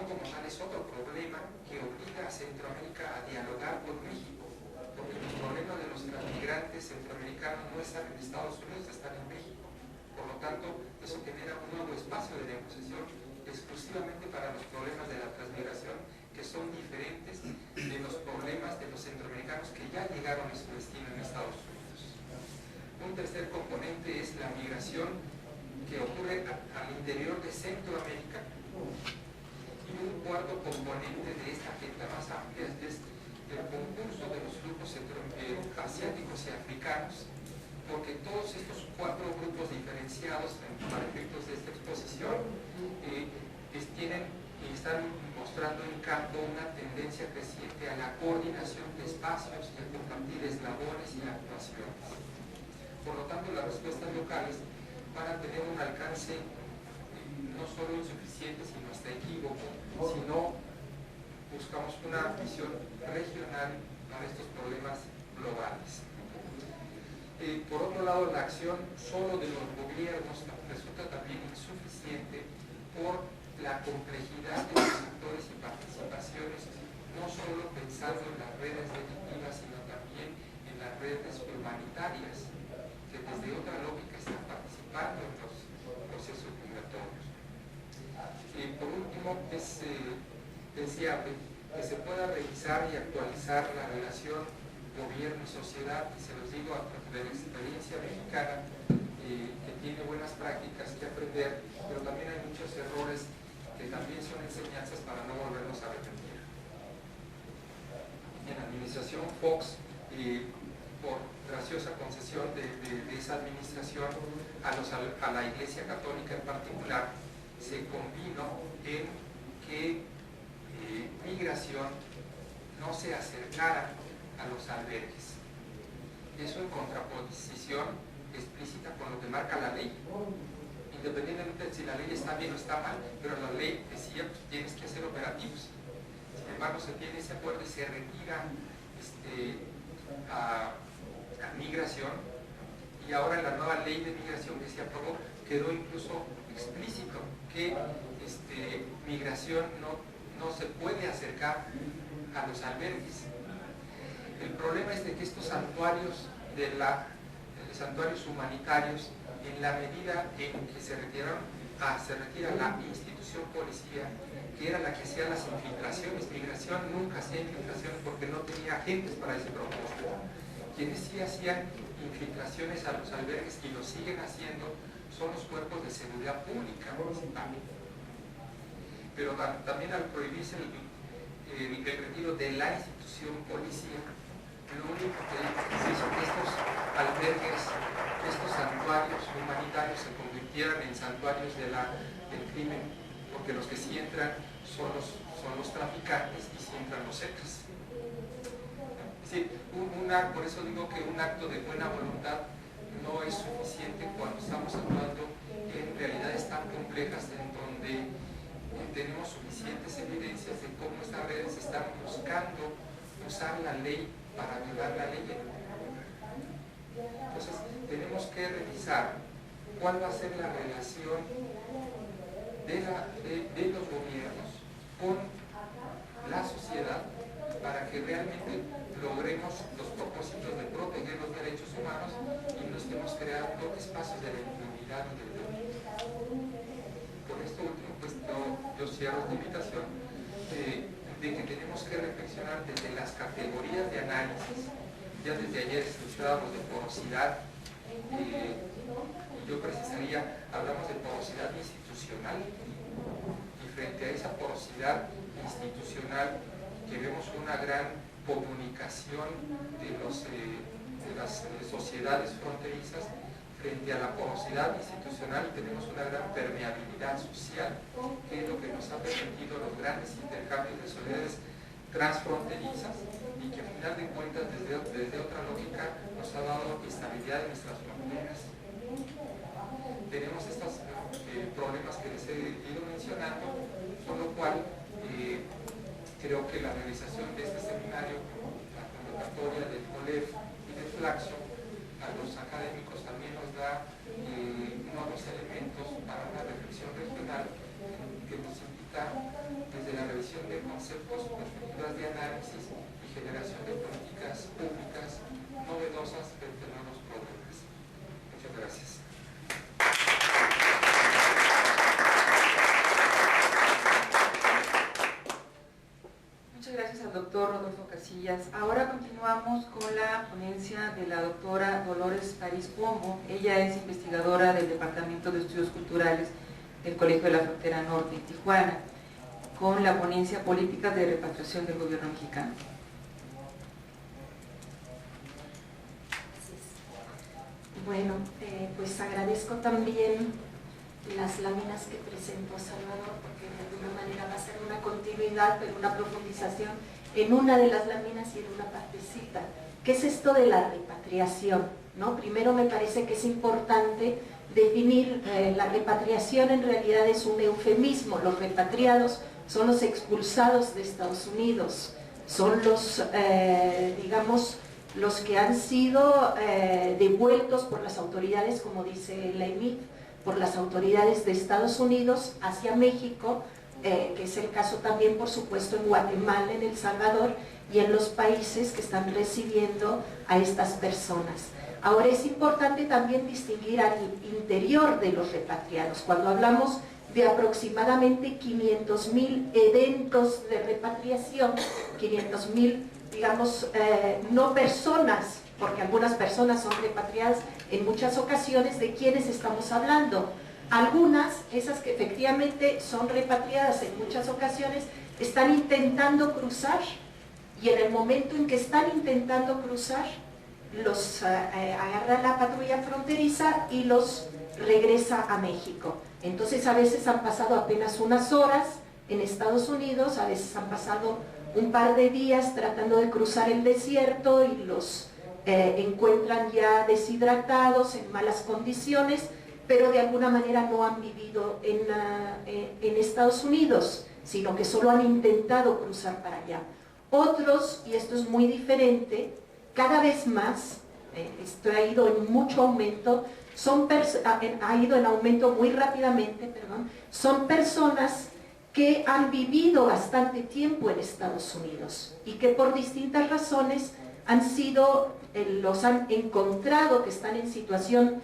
como tal es otro problema que obliga a Centroamérica a dialogar con México, porque los problemas de los migrantes centroamericanos no están en Estados Unidos, están en México. Por lo tanto, eso genera un nuevo espacio de negociación exclusivamente para los problemas de la transmigración, que son diferentes de los problemas de los centroamericanos que ya llegaron a su destino en Estados Unidos. Un tercer componente es la migración que ocurre al interior de Centroamérica, y un cuarto componente de esta agenda más amplia es el concurso de los grupos asiáticos y africanos, porque todos estos cuatro grupos diferenciados para efectos de esta exposición tienen y están mostrando en campo una tendencia creciente a la coordinación de espacios y a compartir eslabones y actuaciones. Por lo tanto, las respuestas locales van a tener un alcance no solo insuficiente, sino hasta equívoco, si no buscamos una visión regional para estos problemas globales. Por otro lado, la acción solo de los gobiernos resulta también insuficiente por la complejidad de los sectores y participaciones, no solo pensando en las redes delictivas, sino también en las redes humanitarias, que desde otra lógica están participando en los procesos migratorios. Por último, es deseable que se pueda revisar y actualizar la relación gobierno y sociedad, y se los digo a través de la experiencia mexicana, que tiene buenas prácticas que aprender, pero también hay muchos errores que también son enseñanzas para no volvernos a repetir. En la administración Fox, por graciosa concesión de esa administración a la Iglesia Católica en particular, se convino en que migración no se acercara a los albergues. Eso en contraposición explícita con lo que marca la ley, independientemente de si la ley está bien o está mal, pero la ley decía, pues tienes que hacer operativos. Sin embargo, se tiene ese acuerdo y se retira a migración, y ahora en la nueva ley de migración que se aprobó quedó incluso explícito que migración no se puede acercar a los albergues. El problema es de que estos santuarios santuarios humanitarios, en la medida en que se retira la institución policía, que era la que hacía las infiltraciones. Migración nunca hacía infiltraciones porque no tenía agentes para ese propósito. Quienes sí hacían infiltraciones a los albergues y lo siguen haciendo son los cuerpos de seguridad pública municipal. Pero también al prohibirse el retiro de la institución policía, lo único que hizo que estos albergues, estos santuarios humanitarios se convirtieran en santuarios del crimen, porque los que sí entran son los traficantes y sí entran los zetas. Es decir, por eso digo que un acto de buena voluntad no es suficiente cuando estamos actuando en realidades tan complejas en donde tenemos suficientes evidencias de cómo estas redes están buscando usar la ley para violar la ley. Entonces, tenemos que revisar cuál va a ser la relación de los gobiernos con la sociedad para que realmente logremos los propósitos de proteger los derechos humanos y no estemos creando espacios de la impunidad y del delito. Con esto último, pues yo cierro esta invitación de que tenemos que reflexionar desde las categorías de análisis. Ya desde ayer escuchábamos de porosidad, y yo precisaría, hablamos de porosidad institucional, y frente a esa porosidad institucional que vemos una gran comunicación de las sociedades fronterizas, frente a la porosidad institucional tenemos una gran permeabilidad social, que es lo que nos ha permitido los grandes intercambios de sociedades transfronterizas y que a final de cuentas desde otra lógica nos ha dado estabilidad en nuestras fronteras. Tenemos estos problemas que les he ido mencionando, por lo cual creo que la realización de este seminario, la convocatoria del COLEF y del Flaxo, a los académicos también nos da nuevos elementos para una reflexión regional que nos invita desde la revisión de conceptos, perspectivas de análisis y generación de políticas públicas novedosas frente a nuevos problemas. Muchas gracias. doctor Rodolfo Casillas. Ahora continuamos con la ponencia de la doctora Dolores París Pombo. Ella es investigadora del Departamento de Estudios Culturales del Colegio de la Frontera Norte en Tijuana, con la ponencia Políticas de Repatriación del Gobierno Mexicano. Bueno, pues agradezco también las láminas que presentó Salvador, porque de alguna manera va a ser una continuidad, pero una profundización en una de las láminas y en una partecita. ¿Qué es esto de la repatriación? ¿No? Primero me parece que es importante definir, la repatriación en realidad es un eufemismo. Los repatriados son los expulsados de Estados Unidos, son los, digamos, los que han sido devueltos por las autoridades, como dice la EMIT, por las autoridades de Estados Unidos hacia México, que es el caso también, por supuesto, en Guatemala, en El Salvador y en los países que están recibiendo a estas personas. Ahora es importante también distinguir al interior de los repatriados. Cuando hablamos de aproximadamente 500.000 eventos de repatriación, 500.000, digamos, no personas, porque algunas personas son repatriadas en muchas ocasiones. ¿De quiénes estamos hablando? Algunas, esas que efectivamente son repatriadas en muchas ocasiones, están intentando cruzar, y en el momento en que están intentando cruzar, los agarra la patrulla fronteriza y los regresa a México. Entonces a veces han pasado apenas unas horas en Estados Unidos, a veces han pasado un par de días tratando de cruzar el desierto y los encuentran ya deshidratados, en malas condiciones, pero de alguna manera no han vivido en Estados Unidos, sino que solo han intentado cruzar para allá. Otros, y esto es muy diferente, cada vez más, esto ha ido en mucho aumento, ha ido en aumento muy rápidamente, perdón, son personas que han vivido bastante tiempo en Estados Unidos y que por distintas razones los han encontrado que están en situación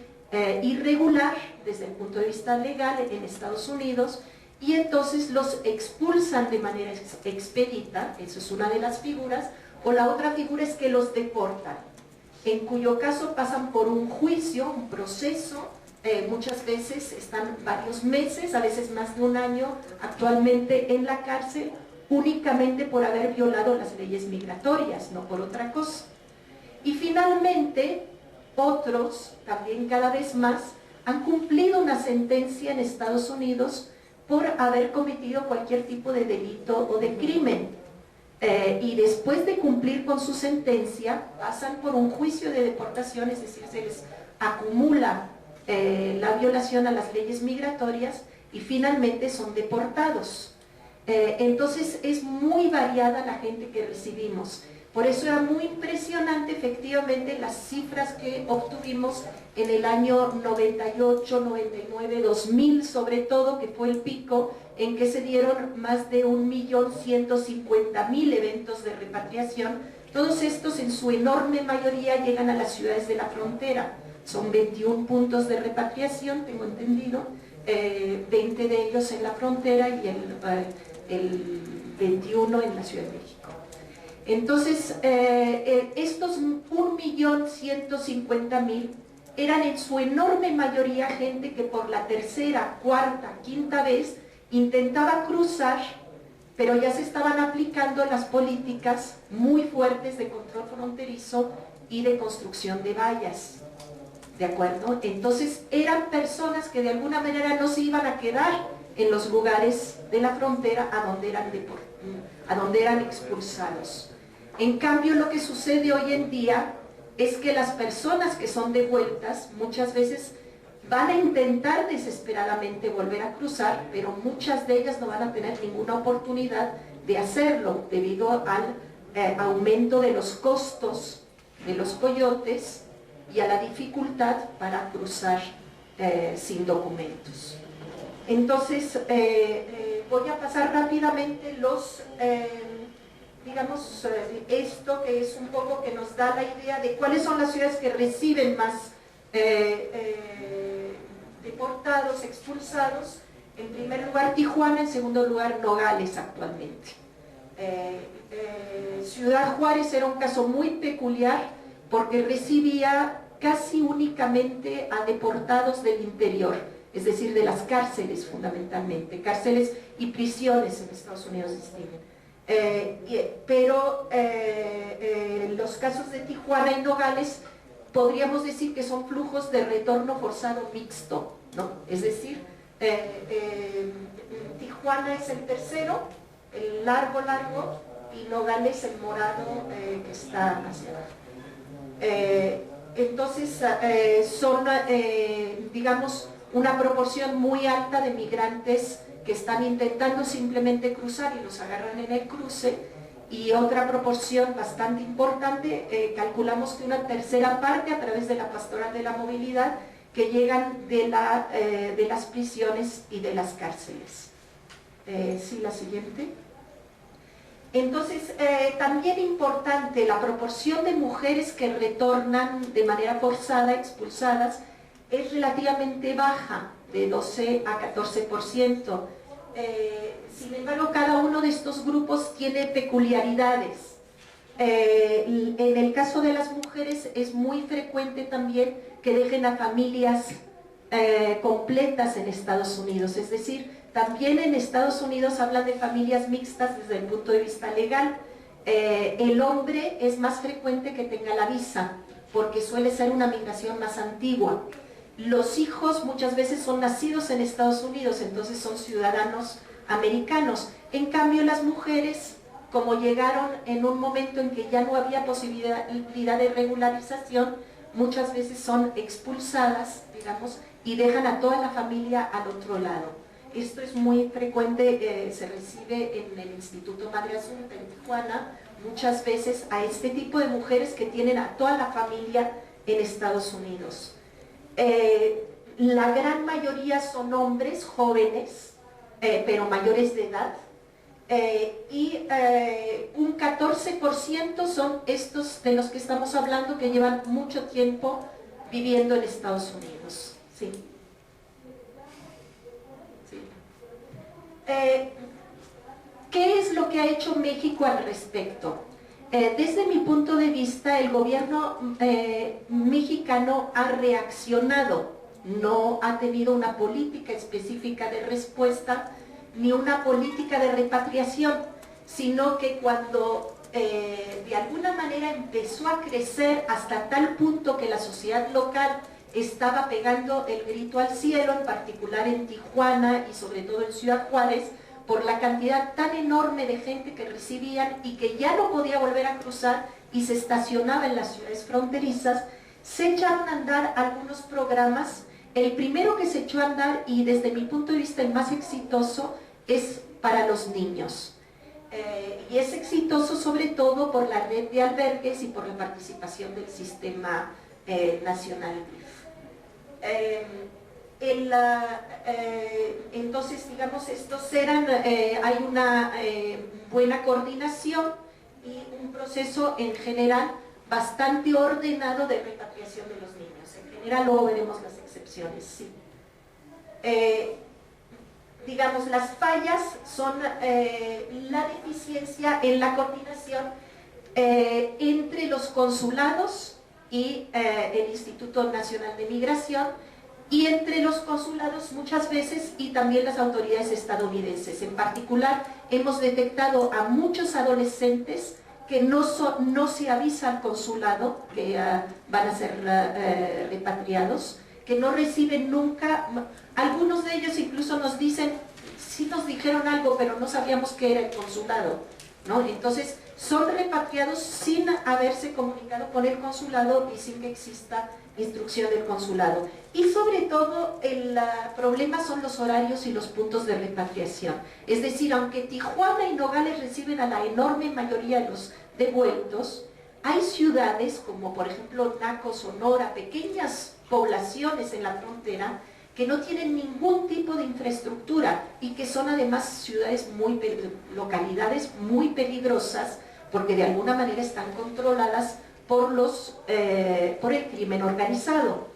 irregular desde el punto de vista legal en Estados Unidos, y entonces los expulsan de manera expedita. Eso es una de las figuras, o la otra figura es que los deportan, en cuyo caso pasan por un juicio, un proceso. Muchas veces están varios meses, a veces más de un año actualmente en la cárcel, únicamente por haber violado las leyes migratorias, no por otra cosa. Y finalmente, otros, también cada vez más, han cumplido una sentencia en Estados Unidos por haber cometido cualquier tipo de delito o de crimen. Y después de cumplir con su sentencia, pasan por un juicio de deportación, es decir, se les acumula la violación a las leyes migratorias y finalmente son deportados. Entonces es muy variada la gente que recibimos. Por eso era muy impresionante efectivamente las cifras que obtuvimos en el año 98, 99, 2000 sobre todo, que fue el pico en que se dieron más de 1.150.000 eventos de repatriación. Todos estos en su enorme mayoría llegan a las ciudades de la frontera. Son 21 puntos de repatriación, tengo entendido, 20 de ellos en la frontera y el 21 en la Ciudad de México. Entonces, estos 1.150.000 eran en su enorme mayoría gente que por la tercera, cuarta, quinta vez intentaba cruzar, pero ya se estaban aplicando las políticas muy fuertes de control fronterizo y de construcción de vallas. ¿De acuerdo? Entonces eran personas que de alguna manera no se iban a quedar en los lugares de la frontera a donde eran expulsados. En cambio, lo que sucede hoy en día es que las personas que son devueltas muchas veces van a intentar desesperadamente volver a cruzar, pero muchas de ellas no van a tener ninguna oportunidad de hacerlo debido al aumento de los costos de los coyotes y a la dificultad para cruzar sin documentos. Entonces, voy a pasar rápidamente digamos, esto que es un poco que nos da la idea de cuáles son las ciudades que reciben más deportados, expulsados. En primer lugar Tijuana, en segundo lugar Nogales actualmente. Ciudad Juárez era un caso muy peculiar porque recibía casi únicamente a deportados del interior, es decir, de las cárceles fundamentalmente, cárceles y prisiones en Estados Unidos distinguen. Pero los casos de Tijuana y Nogales podríamos decir que son flujos de retorno forzado mixto, ¿no? Es decir, Tijuana es el tercero, el largo, y Nogales el morado que está hacia abajo. Entonces son, digamos, una proporción muy alta de migrantes que están intentando simplemente cruzar y los agarran en el cruce, y otra proporción bastante importante, calculamos que una tercera parte a través de la Pastoral de la Movilidad, que llegan de las prisiones y de las cárceles. Sí, la siguiente. Entonces, también importante, la proporción de mujeres que retornan de manera forzada, expulsadas, es relativamente baja, de 12 a 14%. Sin embargo, cada uno de estos grupos tiene peculiaridades. En el caso de las mujeres es muy frecuente también que dejen a familias completas en Estados Unidos, es decir, también en Estados Unidos hablan de familias mixtas desde el punto de vista legal. El hombre es más frecuente que tenga la visa, porque suele ser una migración más antigua. Los hijos muchas veces son nacidos en Estados Unidos, entonces son ciudadanos americanos. En cambio, las mujeres, como llegaron en un momento en que ya no había posibilidad de regularización, muchas veces son expulsadas, digamos, y dejan a toda la familia al otro lado. Esto es muy frecuente, se recibe en el Instituto Madre Asunta en Tijuana, muchas veces a este tipo de mujeres que tienen a toda la familia en Estados Unidos. La gran mayoría son hombres jóvenes, pero mayores de edad, y un 14% son estos de los que estamos hablando que llevan mucho tiempo viviendo en Estados Unidos. Sí. ¿Qué es lo que ha hecho México al respecto? Desde mi punto de vista, el gobierno mexicano ha reaccionado, no ha tenido una política específica de respuesta ni una política de repatriación, sino que cuando de alguna manera empezó a crecer hasta tal punto que la sociedad local estaba pegando el grito al cielo, en particular en Tijuana y sobre todo en Ciudad Juárez, por la cantidad tan enorme de gente que recibían y que ya no podía volver a cruzar y se estacionaba en las ciudades fronterizas, se echaron a andar algunos programas. El primero que se echó a andar, y desde mi punto de vista el más exitoso, es para los niños. Y es exitoso sobre todo por la red de albergues y por la participación del sistema nacional. Entonces, digamos, estos eran, hay una buena coordinación y un proceso en general bastante ordenado de repatriación de los niños. En general, luego veremos las excepciones, sí. Digamos, las fallas son la deficiencia en la coordinación entre los consulados y el Instituto Nacional de Migración, y entre los consulados muchas veces y también las autoridades estadounidenses. En particular, hemos detectado a muchos adolescentes que no se avisa al consulado que van a ser repatriados, que no reciben nunca. Algunos de ellos incluso nos dicen, sí nos dijeron algo, pero no sabíamos que era el consulado, ¿no? Entonces, son repatriados sin haberse comunicado con el consulado y sin que exista instrucción del consulado. Y sobre todo, el problema son los horarios y los puntos de repatriación. Es decir, aunque Tijuana y Nogales reciben a la enorme mayoría de los devueltos, hay ciudades como por ejemplo Naco, Sonora, pequeñas poblaciones en la frontera que no tienen ningún tipo de infraestructura y que son además ciudades localidades muy peligrosas, porque de alguna manera están controladas por el crimen organizado.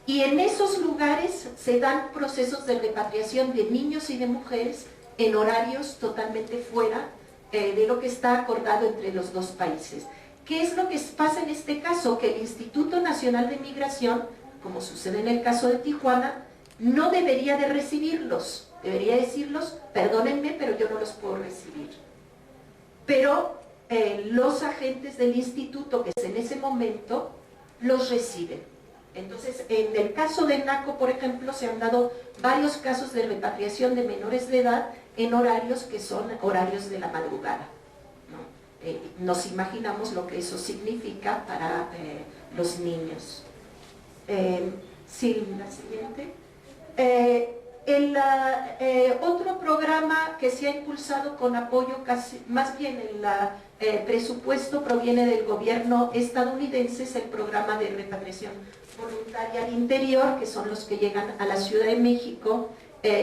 Y en esos lugares se dan procesos de repatriación de niños y de mujeres en horarios totalmente fuera de lo que está acordado entre los dos países. ¿Qué es lo que pasa en este caso? Que el Instituto Nacional de Migración, como sucede en el caso de Tijuana, no debería de recibirlos, debería decirlos, perdónenme, pero yo no los puedo recibir. Pero los agentes del instituto, que es en ese momento, los reciben. Entonces, en el caso de Naco, por ejemplo, se han dado varios casos de repatriación de menores de edad en horarios que son horarios de la madrugada, ¿no? Nos imaginamos lo que eso significa para los niños. Sí, la siguiente. Otro programa que se ha impulsado con apoyo, más bien el presupuesto proviene del gobierno estadounidense, es el programa de repatriación voluntaria al interior, que son los que llegan a la Ciudad de México,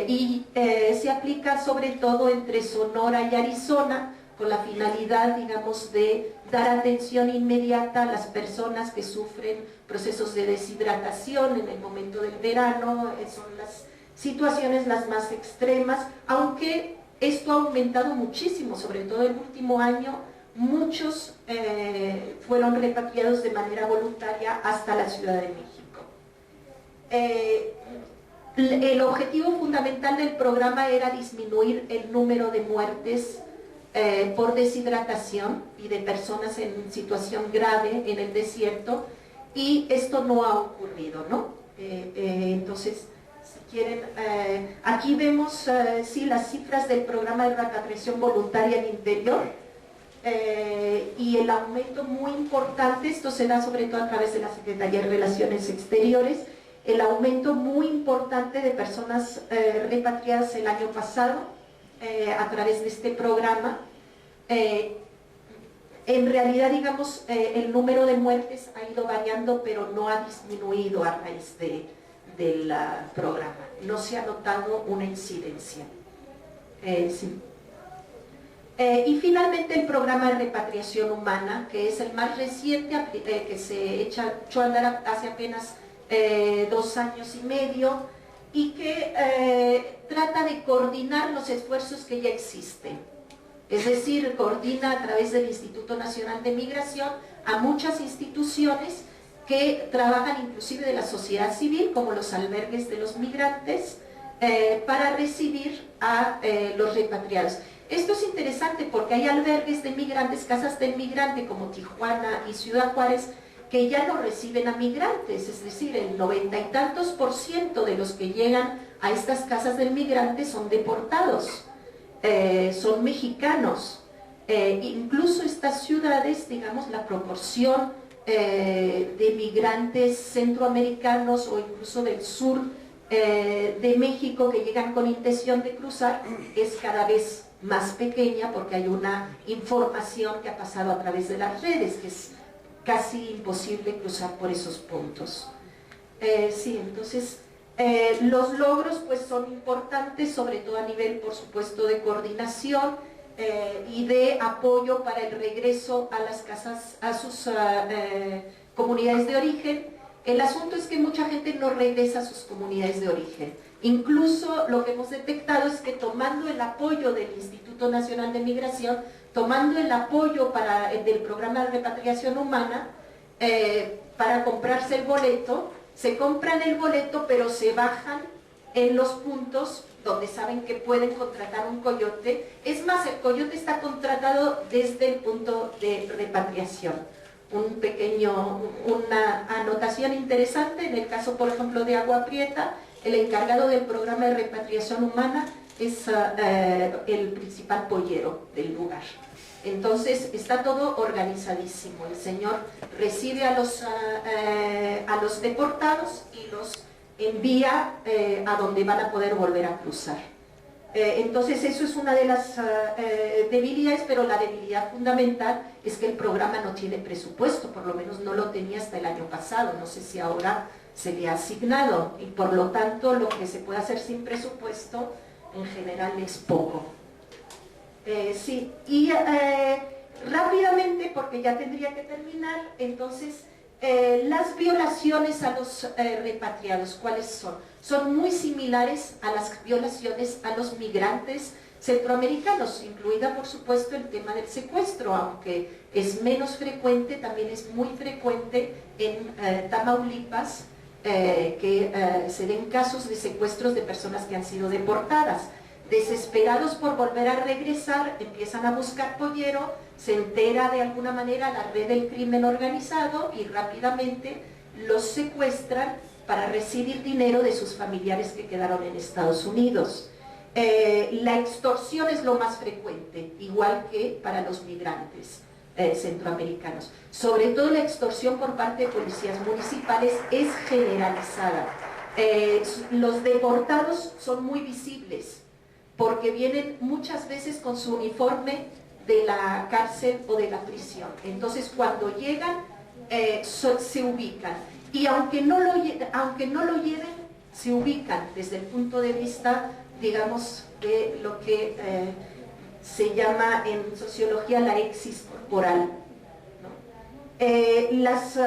y se aplica sobre todo entre Sonora y Arizona, con la finalidad, digamos, de dar atención inmediata a las personas que sufren procesos de deshidratación en el momento del verano. Son las situaciones las más extremas, aunque esto ha aumentado muchísimo, sobre todo el último año. Muchos fueron repatriados de manera voluntaria hasta la Ciudad de México. El objetivo fundamental del programa era disminuir el número de muertes por deshidratación y de personas en situación grave en el desierto, y esto no ha ocurrido, ¿no? Entonces, si quieren, aquí vemos sí, las cifras del programa de repatriación voluntaria al interior, y el aumento muy importante, esto se da sobre todo a través de la Secretaría de Relaciones Exteriores, el aumento muy importante de personas repatriadas el año pasado a través de este programa. En realidad, digamos, el número de muertes ha ido variando, pero no ha disminuido a raíz del programa. No se ha notado una incidencia. Sí. Y finalmente el programa de repatriación humana, que es el más reciente, que se echó a andar hace apenas 2 años y medio, y que trata de coordinar los esfuerzos que ya existen. Es decir, coordina a través del Instituto Nacional de Migración a muchas instituciones que trabajan inclusive de la sociedad civil, como los albergues de los migrantes, para recibir a los repatriados. Esto es interesante porque hay albergues de migrantes, casas del migrante como Tijuana y Ciudad Juárez, que ya no reciben a migrantes, es decir, el 90 y tantos % de los que llegan a estas casas del migrante son deportados, son mexicanos. Incluso estas ciudades, digamos, la proporción de migrantes centroamericanos o incluso del sur de México que llegan con intención de cruzar es cada vez más pequeña, porque hay una información que ha pasado a través de las redes, que es casi imposible cruzar por esos puntos. Sí, entonces los logros pues son importantes, sobre todo a nivel, por supuesto, de coordinación y de apoyo para el regreso a las casas, a sus comunidades de origen. El asunto es que mucha gente no regresa a sus comunidades de origen. Incluso lo que hemos detectado es que tomando el apoyo del Instituto Nacional de Migración, tomando el apoyo del programa de repatriación humana, para comprarse el boleto, se compran el boleto, pero se bajan en los puntos donde saben que pueden contratar un coyote. Es más, el coyote está contratado desde el punto de repatriación. Una anotación interesante, en el caso, por ejemplo, de Agua Prieta, el encargado del programa de repatriación humana es el principal pollero del lugar. Entonces está todo organizadísimo. El señor recibe a los deportados y los envía a donde van a poder volver a cruzar. Entonces eso es una de las debilidades, pero la debilidad fundamental es que el programa no tiene presupuesto, por lo menos no lo tenía hasta el año pasado, no sé si ahora se le ha asignado, y por lo tanto lo que se puede hacer sin presupuesto en general es poco. Sí, y rápidamente, porque ya tendría que terminar, entonces las violaciones a los repatriados, ¿cuáles son? Son muy similares a las violaciones a los migrantes, centroamericanos, incluida por supuesto el tema del secuestro, aunque es menos frecuente, también es muy frecuente en Tamaulipas, que se den casos de secuestros de personas que han sido deportadas. Desesperados por volver a regresar, empiezan a buscar pollero, se entera de alguna manera la red del crimen organizado y rápidamente los secuestran para recibir dinero de sus familiares que quedaron en Estados Unidos. La extorsión es lo más frecuente, igual que para los migrantes centroamericanos. Sobre todo la extorsión por parte de policías municipales es generalizada. Los deportados son muy visibles porque vienen muchas veces con su uniforme de la cárcel o de la prisión. Entonces cuando llegan se ubican y aunque no lo lleven, se ubican desde el punto de vista, digamos, de lo que se llama en sociología la exis corporal, ¿no? Las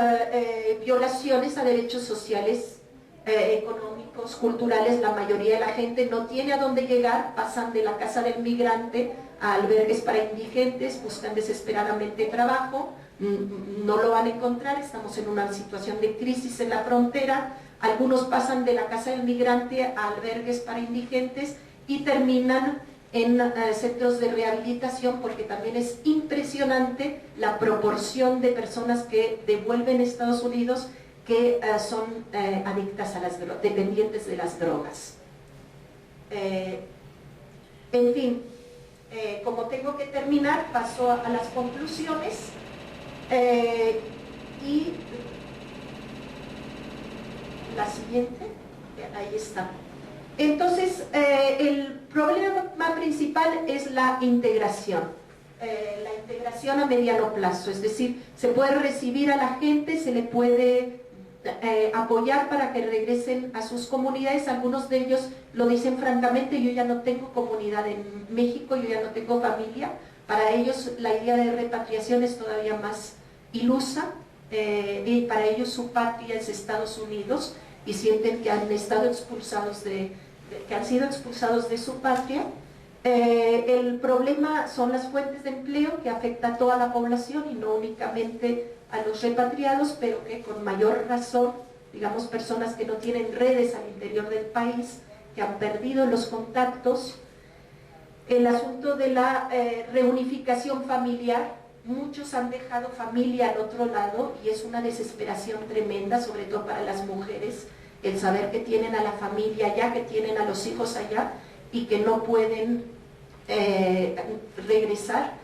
violaciones a derechos sociales, económicos, culturales, la mayoría de la gente no tiene a dónde llegar, pasan de la casa del migrante a albergues para indigentes, buscan desesperadamente trabajo, no lo van a encontrar, estamos en una situación de crisis en la frontera, algunos pasan de la casa del migrante a albergues para indigentes y terminan en centros de rehabilitación, porque también es impresionante la proporción de personas que devuelven a Estados Unidos que son adictas a las drogas, dependientes de las drogas. En fin, como tengo que terminar, paso a las conclusiones y la siguiente, ahí está. Entonces, el problema principal es la integración a mediano plazo, es decir, se puede recibir a la gente, se le puede apoyar para que regresen a sus comunidades. Algunos de ellos lo dicen francamente: yo ya no tengo comunidad en México, yo ya no tengo familia. Para ellos la idea de repatriación es todavía más ilusa, y para ellos su patria es Estados Unidos y sienten que han estado expulsados que han sido expulsados de su patria. El problema son las fuentes de empleo, que afecta a toda la población y no únicamente a los repatriados, pero que con mayor razón, digamos, personas que no tienen redes al interior del país, que han perdido los contactos. El asunto de la reunificación familiar, muchos han dejado familia al otro lado y es una desesperación tremenda, sobre todo para las mujeres, el saber que tienen a la familia allá, que tienen a los hijos allá y que no pueden regresar.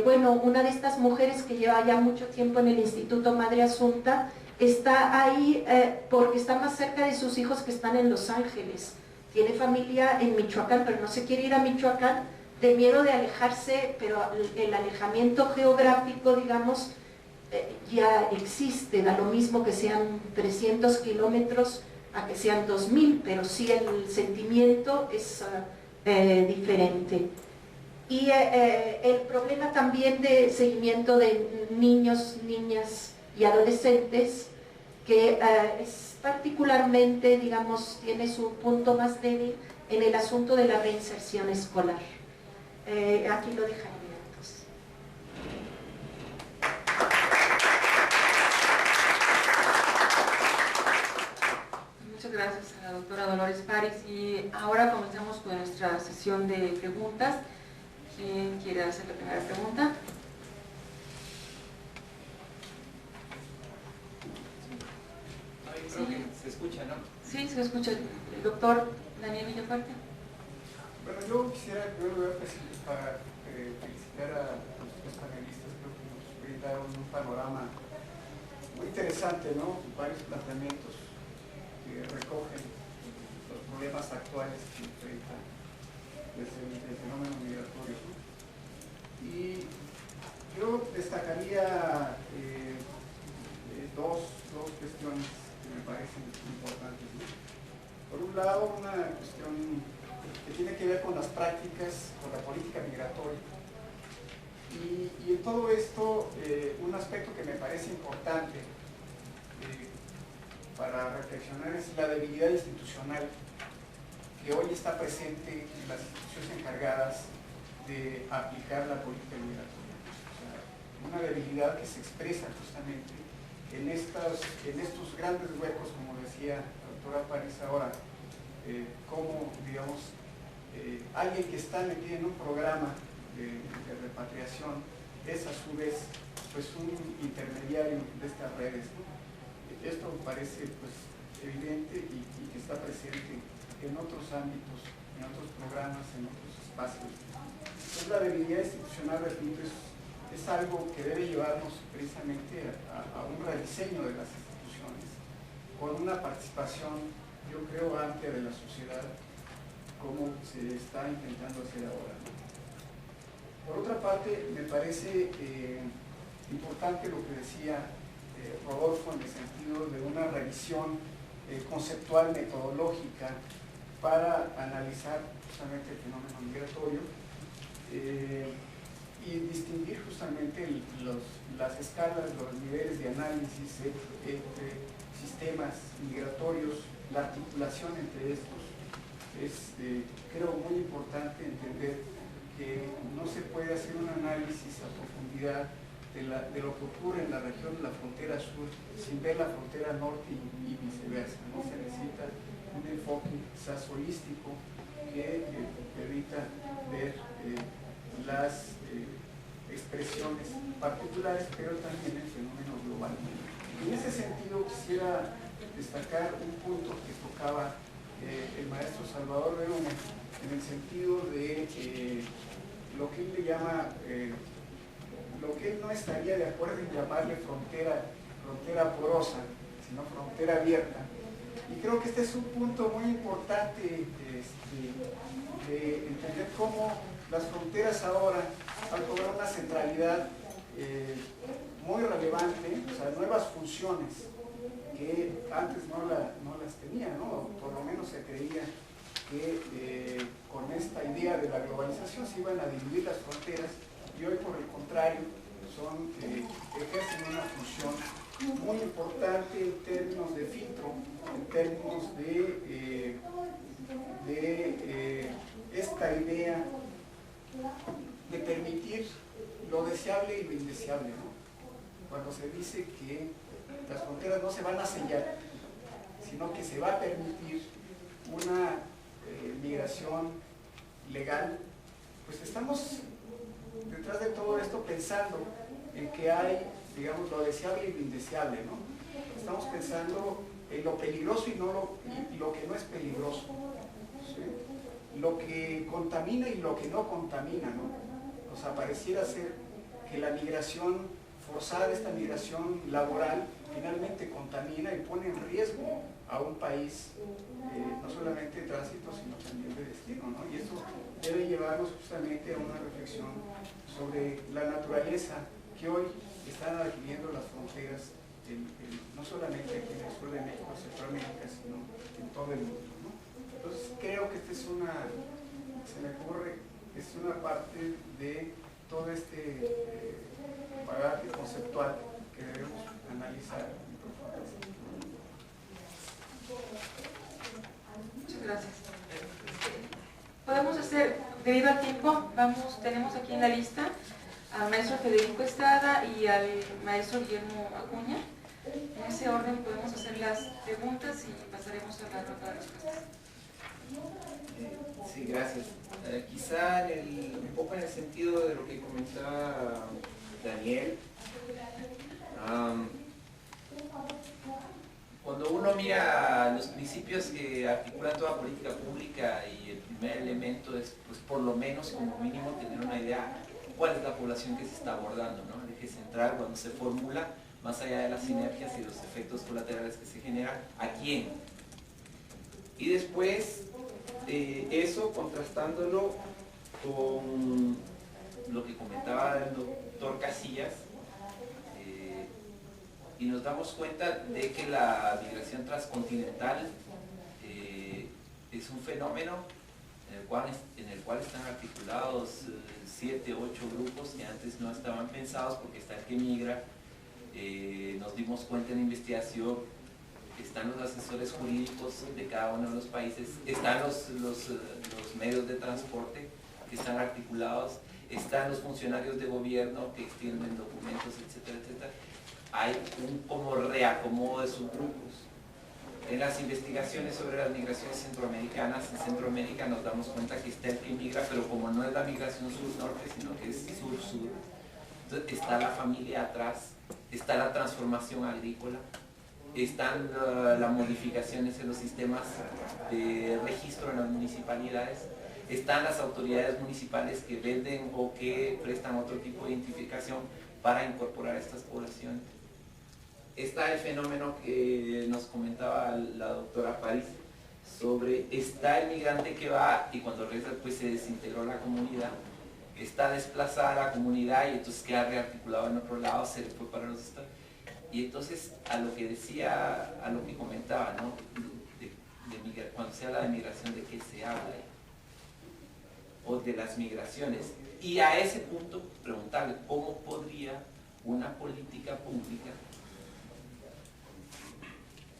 Bueno, una de estas mujeres que lleva ya mucho tiempo en el Instituto Madre Asunta está ahí porque está más cerca de sus hijos, que están en Los Ángeles. Tiene familia en Michoacán, pero no se quiere ir a Michoacán de miedo de alejarse, pero el alejamiento geográfico, digamos, ya existe. Da lo mismo que sean 300 kilómetros a que sean 2000, pero sí el sentimiento es diferente. Y el problema también de seguimiento de niños, niñas y adolescentes, que es particularmente, digamos, tiene su punto más débil en el asunto de la reinserción escolar. Aquí lo dejaría entonces. Muchas gracias a la doctora Dolores París, y ahora comenzamos con nuestra sesión de preguntas. ¿Quién quiere hacer la primera pregunta? Creo que se escucha, ¿no? Sí, se escucha. El doctor Daniel Villafuerte. Bueno, yo quisiera en primer lugar felicitar a los tres panelistas. Creo que nos brindaron un panorama muy interesante, ¿no? Varios planteamientos que recogen los problemas actuales que enfrenta el fenómeno migratorio, ¿no? Y yo destacaría dos cuestiones que me parecen importantes, ¿no? Por un lado, una cuestión que tiene que ver con las prácticas, con la política migratoria. Y en todo esto, un aspecto que me parece importante para reflexionar es la debilidad institucional que hoy está presente en las instituciones encargadas de aplicar la política migratoria. O sea, una debilidad que se expresa justamente en estos grandes huecos, como decía la doctora París ahora, como, digamos, alguien que está metido en un programa de repatriación es a su vez pues un intermediario de estas redes, ¿no? Esto me parece pues evidente y que está presente en otros ámbitos, en otros programas, en otros espacios. Entonces la debilidad institucional, repito, es algo que debe llevarnos precisamente a un rediseño de las instituciones, con una participación, yo creo, amplia de la sociedad, como se está intentando hacer ahora, ¿no? Por otra parte, me parece importante lo que decía Rodolfo en el sentido de una revisión conceptual, metodológica, para analizar justamente el fenómeno migratorio y distinguir justamente las escalas, los niveles de análisis entre sistemas migratorios, la articulación entre estos. Es, creo, muy importante entender que no se puede hacer un análisis a profundidad de lo que ocurre en la región de la frontera sur sin ver la frontera norte y viceversa, ¿no? Se necesita un enfoque quizás holístico que permita ver las expresiones particulares, pero también el fenómeno global. En ese sentido quisiera destacar un punto que tocaba el maestro Salvador Berumen, en el sentido de lo que él le llama, lo que él no estaría de acuerdo en llamarle frontera porosa, sino frontera abierta. Y creo que este es un punto muy importante de entender cómo las fronteras ahora han cobrado una centralidad muy relevante, o sea, nuevas funciones que antes no las tenía, ¿no? Por lo menos se creía que con esta idea de la globalización se iban a dividir las fronteras, y hoy por el contrario ejercen una función muy importante en términos de filtro, en términos de esta idea de permitir lo deseable y lo indeseable, ¿no? Cuando se dice que las fronteras no se van a sellar, sino que se va a permitir una migración legal, pues estamos detrás de todo esto pensando en que hay, digamos, lo deseable y lo indeseable, ¿no? Estamos pensando en lo peligroso y lo que no es peligroso, ¿sí? Lo que contamina y lo que no contamina, ¿no? O sea, pareciera ser que la migración forzada, esta migración laboral, finalmente contamina y pone en riesgo a un país, no solamente de tránsito, sino también de destino, ¿no? Y esto debe llevarnos justamente a una reflexión sobre la naturaleza que hoy están adquiriendo las fronteras, no solamente aquí en el sur de México, Centroamérica, sino en todo el mundo, ¿no? Entonces creo que esta es se me ocurre, es una parte de todo este bagaje conceptual que debemos analizar en profundidad. Muchas gracias. Podemos hacer, debido al tiempo, tenemos aquí en la lista al maestro Federico Estrada y al maestro Guillermo Acuña. En ese orden podemos hacer las preguntas y pasaremos a la ronda de respuestas. Sí, gracias. Quizá un poco en el sentido de lo que comentaba Daniel, cuando uno mira los principios que articulan toda política pública, y el primer elemento es, pues, por lo menos, como mínimo, tener una idea cuál es la población que se está abordando, ¿no? El eje central, cuando se formula, más allá de las sinergias y los efectos colaterales que se generan, ¿a quién? Y después, eso contrastándolo con lo que comentaba el doctor Casillas, y nos damos cuenta de que la migración transcontinental es un fenómeno en el cual están articulados 7, 8 grupos que antes no estaban pensados, porque está el que migra. Nos dimos cuenta en la investigación están los asesores jurídicos de cada uno de los países, están los medios de transporte que están articulados, están los funcionarios de gobierno que extienden documentos, etcétera, etcétera. Hay un como reacomodo de subgrupos. En las investigaciones sobre las migraciones centroamericanas, en Centroamérica nos damos cuenta que está el que migra, pero como no es la migración sur-norte, sino que es sur-sur, entonces está la familia atrás, está la transformación agrícola, están las modificaciones en los sistemas de registro en las municipalidades, están las autoridades municipales que venden o que prestan otro tipo de identificación para incorporar a estas poblaciones. Está el fenómeno que nos comentaba la doctora París sobre, está el migrante que va y cuando regresa pues se desintegró la comunidad, está desplazada la comunidad y entonces queda rearticulado en otro lado, se le fue para los estados. Y entonces a lo que decía, a lo que comentaba, ¿no? Cuando se habla de migración, ¿de qué se habla? O de las migraciones. Y a ese punto preguntarle cómo podría una política pública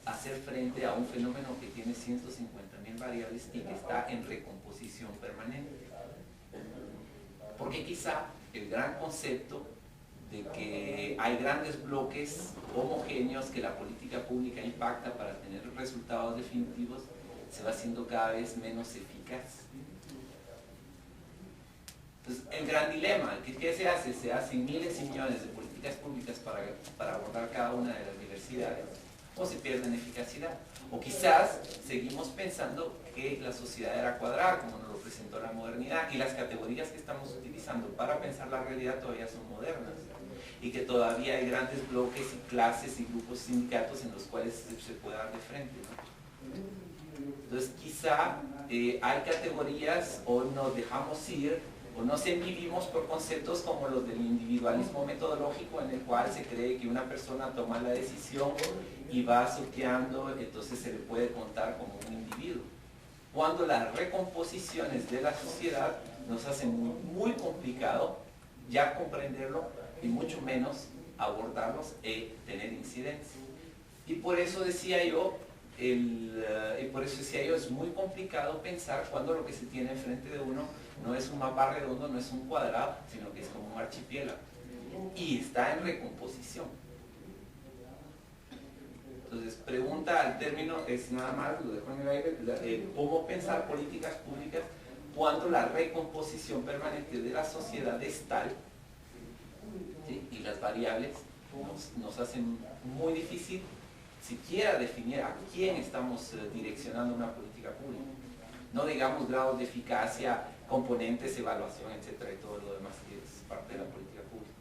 hacer frente a un fenómeno que tiene 150.000 variables y que está en recomposición permanente. Porque quizá el gran concepto de que hay grandes bloques homogéneos que la política pública impacta para tener resultados definitivos se va haciendo cada vez menos eficaz. Entonces, el gran dilema, ¿qué se hace? Se hacen miles y millones de políticas públicas para abordar cada una de las diversidades, o se pierden eficacidad. O quizás seguimos pensando que la sociedad era cuadrada, como nos lo presentó la modernidad, y las categorías que estamos utilizando para pensar la realidad todavía son modernas, y que todavía hay grandes bloques y clases y grupos sindicatos en los cuales se puede dar de frente, ¿no? Entonces quizá hay categorías o nos dejamos ir o nos envivimos por conceptos como los del individualismo metodológico, en el cual se cree que una persona toma la decisión y va sorteando, entonces se le puede contar como un individuo. Cuando las recomposiciones de la sociedad nos hacen muy complicado ya comprenderlo y mucho menos abordarlos y tener incidencia. Y por eso decía yo, es muy complicado pensar cuando lo que se tiene enfrente de uno no es un mapa redondo, no es un cuadrado, sino que es como un archipiélago. Y está en recomposición. Entonces, pregunta al término, es nada más, lo dejo en el aire, cómo pensar políticas públicas cuando la recomposición permanente de la sociedad es tal, ¿sí? Y las variables nos hacen muy difícil siquiera definir a quién estamos direccionando una política pública. No digamos grados de eficacia, componentes, evaluación, etcétera, y todo lo demás que es parte de la política pública.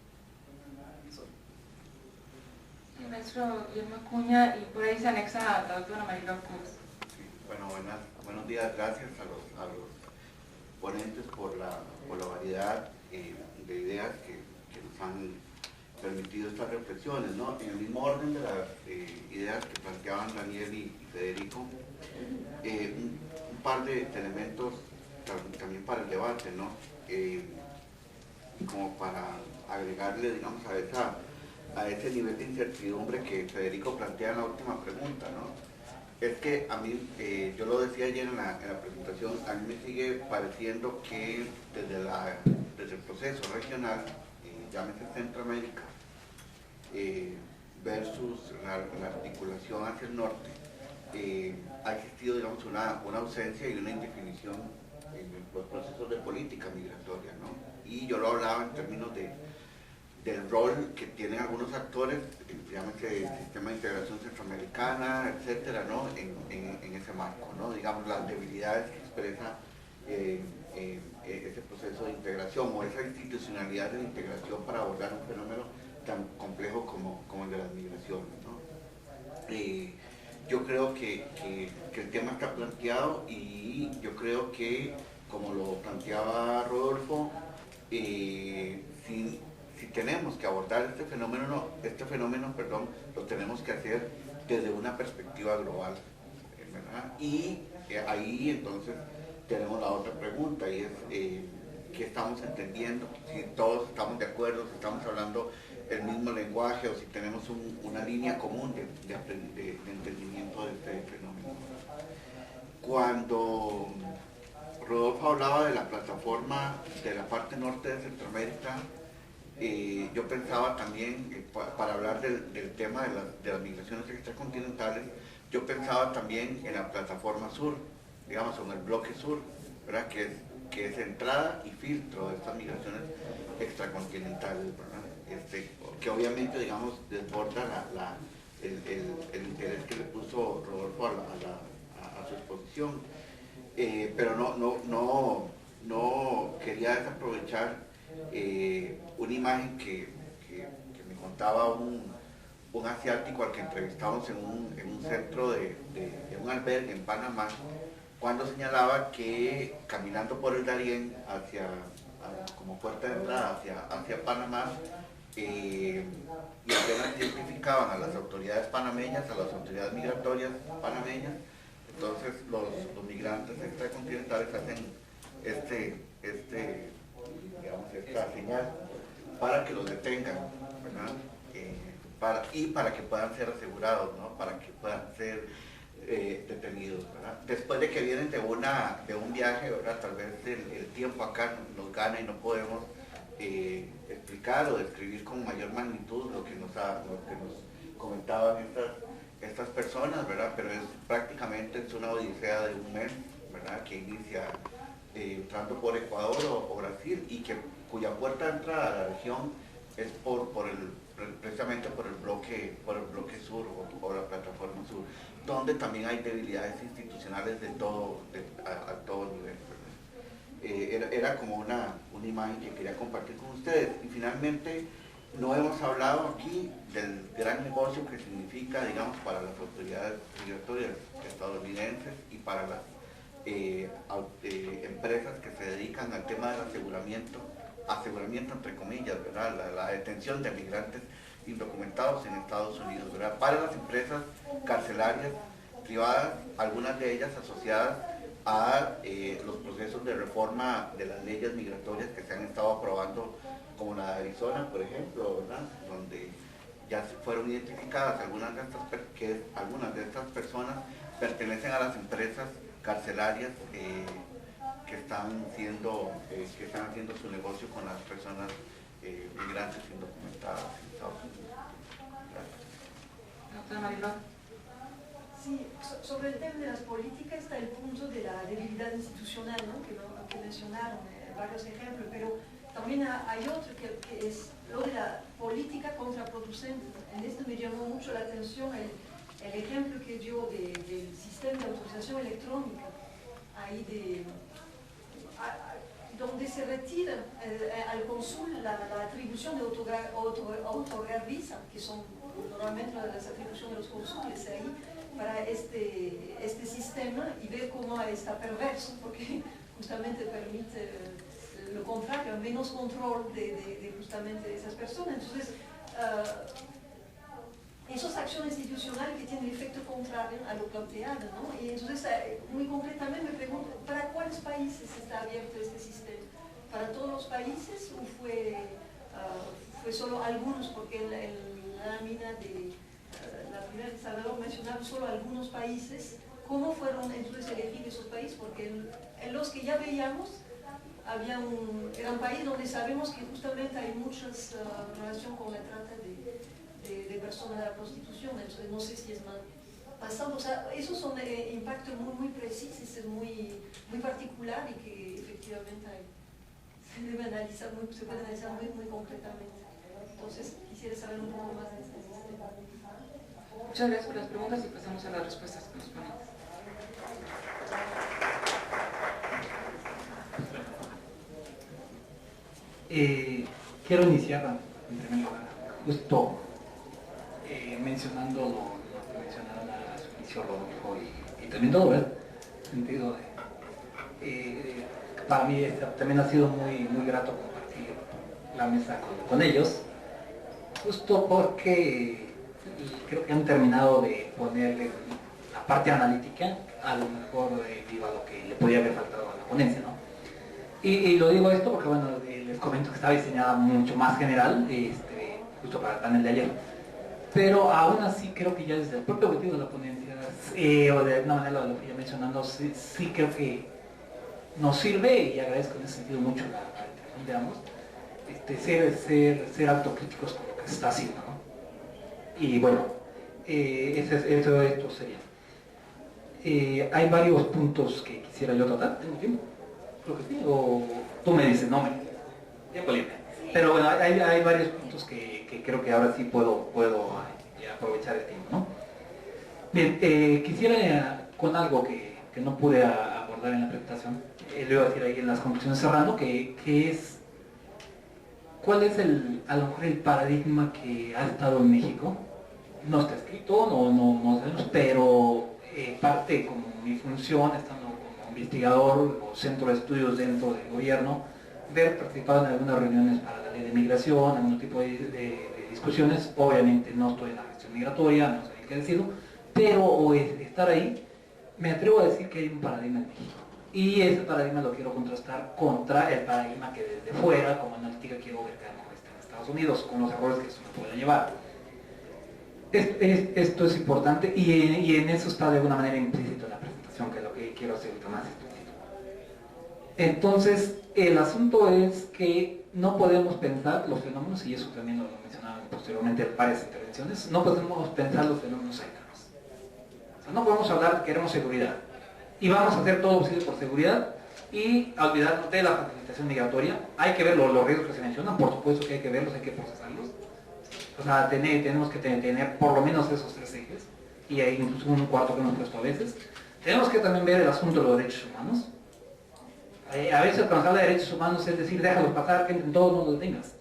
Sí, maestro Guillermo Acuña, y por ahí se anexa la doctora Maribel Cruz. Sí, bueno, buenos días, gracias a los ponentes por la variedad de ideas que nos han permitido estas reflexiones, ¿no? En el mismo orden de las ideas que planteaban Daniel y Federico, un par de elementos también para el debate, ¿no? Como para agregarle, digamos, a ese nivel de incertidumbre que Federico plantea en la última pregunta, ¿no? Es que a mí, yo lo decía ayer en la presentación, a mí me sigue pareciendo que desde el proceso regional, llámese Centroamérica, versus la articulación hacia el norte, ha existido, digamos, una ausencia y una indefinición en los procesos de política migratoria, ¿no? Y yo lo hablaba en términos del rol que tienen algunos actores, llámese el sistema de integración centroamericana, etcétera, ¿no? En ese marco, ¿no? Digamos, las debilidades que expresa ese proceso de integración o esa institucionalidad de la integración para abordar un fenómeno tan complejo como el de las migraciones, ¿no? Yo creo que el tema está planteado y yo creo que, como lo planteaba Rodolfo, si tenemos que abordar este fenómeno, lo tenemos que hacer desde una perspectiva global, ¿verdad? Y ahí entonces tenemos la otra pregunta y es qué estamos entendiendo, si todos estamos de acuerdo, si estamos hablando el mismo lenguaje o si tenemos una línea común de entendimiento de este fenómeno. Cuando Rodolfo hablaba de la plataforma de la parte norte de Centroamérica, yo pensaba también, para hablar del tema de las migraciones extracontinentales, yo pensaba también en la plataforma sur, digamos, en el bloque sur, ¿verdad? Que es entrada y filtro de estas migraciones extracontinentales, ¿verdad? Que obviamente, digamos, desborda el interés que le puso Rodolfo a su exposición. Pero no quería desaprovechar una imagen que me contaba un asiático al que entrevistamos en un centro de un albergue en Panamá, cuando señalaba que caminando por el Darién como puerta de entrada hacia Panamá, y apenas identificaban a las autoridades panameñas, a las autoridades migratorias panameñas, entonces los migrantes extracontinentales hacen esta señal para que los detengan, ¿verdad? Para que puedan ser asegurados, ¿no? Para que puedan ser detenidos, ¿verdad? Después de que vienen de un viaje, ¿verdad? Tal vez el tiempo acá nos gana y no podemos explicar o describir con mayor magnitud lo que nos comentaban estas personas, ¿verdad? Pero prácticamente es una odisea de un mes, ¿verdad? Que inicia entrando por Ecuador o Brasil y cuya puerta de entrada a la región es precisamente por el bloque sur o la plataforma sur, donde también hay debilidades institucionales a todo nivel, ¿verdad? Era como una imagen que quería compartir con ustedes. Y finalmente, no hemos hablado aquí del gran negocio que significa, digamos, para las autoridades migratorias estadounidenses y para las empresas que se dedican al tema del aseguramiento entre comillas, ¿verdad? La detención de migrantes indocumentados en Estados Unidos, ¿verdad? Para las empresas carcelarias privadas, algunas de ellas asociadas a los procesos de reforma de las leyes migratorias que se han estado aprobando, como la de Arizona, por ejemplo, ¿verdad? Donde ya fueron identificadas algunas de estas personas pertenecen a las empresas carcelarias que están haciendo su negocio con las personas migrantes indocumentadas en Estados Unidos. Doctora Maribel. Sí, sobre el tema de las políticas está el punto de la debilidad institucional, ¿no? que mencionaron varios ejemplos, pero también hay otro que es lo de la política contraproducente. En esto me llamó mucho la atención el ejemplo que dio del sistema de autorización electrónica, ahí donde se retira al cónsul la atribución de otorgar visa, que son normalmente las atribuciones de los cónsules ahí, para este sistema, y ver cómo está perverso, porque justamente permite lo contrario, menos control de justamente esas personas. Entonces, esas acciones institucionales que tienen efecto contrario a lo planteado, ¿no? Y entonces, muy concretamente me pregunto, ¿para cuáles países está abierto este sistema? ¿Para todos los países o fue solo algunos? Porque la lámina de la primera de Salvador mencionaba solo algunos países. ¿Cómo fueron entonces elegidos esos países? Porque en los que ya veíamos, era un país donde sabemos que justamente hay muchas relación con la trata de personas de la prostitución, entonces no sé si es más pasando, o sea, esos son impactos muy precisos, es muy particular y que efectivamente se puede analizar muy concretamente. Entonces quisiera saber un poco más de este sistema. Muchas gracias por las preguntas y pasamos a las respuestas que nos ponen. Quiero iniciar en primer lugar justo mencionando lo que mencionaron a su inicio Rodolfo y también todo, ¿verdad? En el sentido de para mí también ha sido muy grato compartir la mesa con ellos, justo porque creo que han terminado de ponerle la parte analítica, a lo mejor debido a lo que le podía haber faltado a la ponencia, ¿no? Y lo digo esto porque, bueno, les comento que estaba diseñada mucho más general, justo para el panel de ayer. Pero aún así creo que ya desde el propio objetivo de la ponencia, o de alguna manera lo que ya mencionando, sí creo que nos sirve, y agradezco en ese sentido mucho la interacción de ambos, ser autocríticos con lo que se está haciendo, ¿no? Y bueno, esto sería. Hay varios puntos que quisiera yo tratar. ¿Tengo tiempo? Creo que sí. O tú me dices, no, tiempo libre. Pero bueno, hay varios puntos que creo que ahora sí puedo aprovechar el tiempo, ¿no? Bien, quisiera con algo que no pude abordar en la presentación, lo iba a decir ahí en las conclusiones cerrando, que es cuál es a lo mejor el paradigma que ha estado en México. No está escrito, no sabemos, pero parte como mi función, estando como investigador o centro de estudios dentro del gobierno, ver participado en algunas reuniones para la ley de migración, algún tipo de discusiones. Obviamente no estoy en la gestión migratoria, no sé qué decirlo, pero estar ahí, me atrevo a decir que hay un paradigma en México. Y ese paradigma lo quiero contrastar contra el paradigma que desde fuera, como analítica, quiero ver que a lo mejor está en Estados Unidos, con los errores que eso me puede llevar. Esto es importante y en eso está de alguna manera implícito en la presentación, que es lo que quiero hacer ahorita más explícito. Entonces, el asunto es que no podemos pensar los fenómenos, y eso también lo mencionaban posteriormente en varias intervenciones, no podemos pensar los fenómenos aislados. O sea, no podemos hablar que queremos seguridad y vamos a hacer todo lo posible por seguridad y olvidarnos de la facilitación migratoria. Hay que ver los riesgos que se mencionan, por supuesto que hay que verlos, hay que procesarlos. O sea, tenemos que tener por lo menos esos tres ejes, y hay incluso un cuarto que hemos puesto a veces. Tenemos que también ver el asunto de los derechos humanos. A veces cuando se habla de derechos humanos es decir, déjalos pasar, que en todos no los tengas.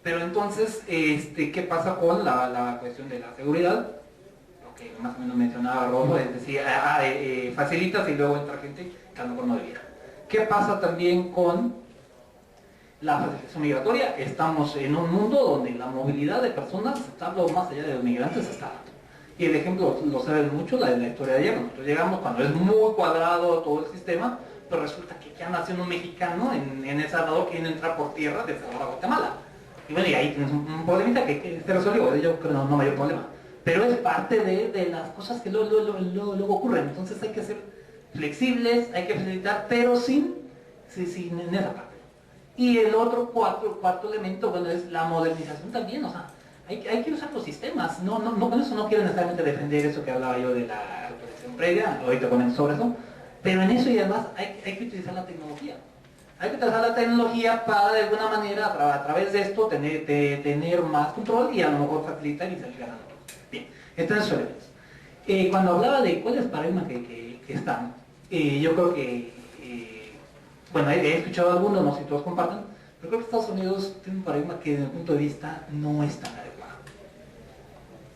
Pero entonces, ¿qué pasa con la cuestión de la seguridad? Lo que más o menos mencionaba Rojo, es decir, facilitas y luego entra gente que a lo mejor no debiera. ¿Qué pasa también con la facilitación migratoria? Estamos en un mundo donde la movilidad de personas, hablo más allá de los migrantes, está alto. Y el ejemplo lo saben mucho, la historia de ayer. Nosotros llegamos cuando es muy cuadrado todo el sistema, pero resulta que ya nació un mexicano en El Salvador que viene a entrar por tierra de Salvador a Guatemala. Y bueno, y ahí tienes un problemita que se resolvió, yo creo no mayor problema. Pero es parte de las cosas que luego ocurren. Entonces hay que ser flexibles, hay que facilitar, pero sin en esa parte. Y el otro cuarto elemento, bueno, es la modernización también. O sea, hay que usar los sistemas. No, con eso no quiero necesariamente defender eso que hablaba yo de la autorización previa, ahorita comento sobre eso, pero en eso y además hay que utilizar la tecnología. Hay que utilizar la tecnología para de alguna manera a través de esto tener más control y a lo mejor facilitar y salir ganando. Bien, entonces son elementos. Cuando hablaba de cuál es el paradigma que están, yo creo que, bueno, he escuchado algunos, no sé si todos compartan, pero creo que Estados Unidos tiene un paradigma que desde mi punto de vista no es tan adecuado.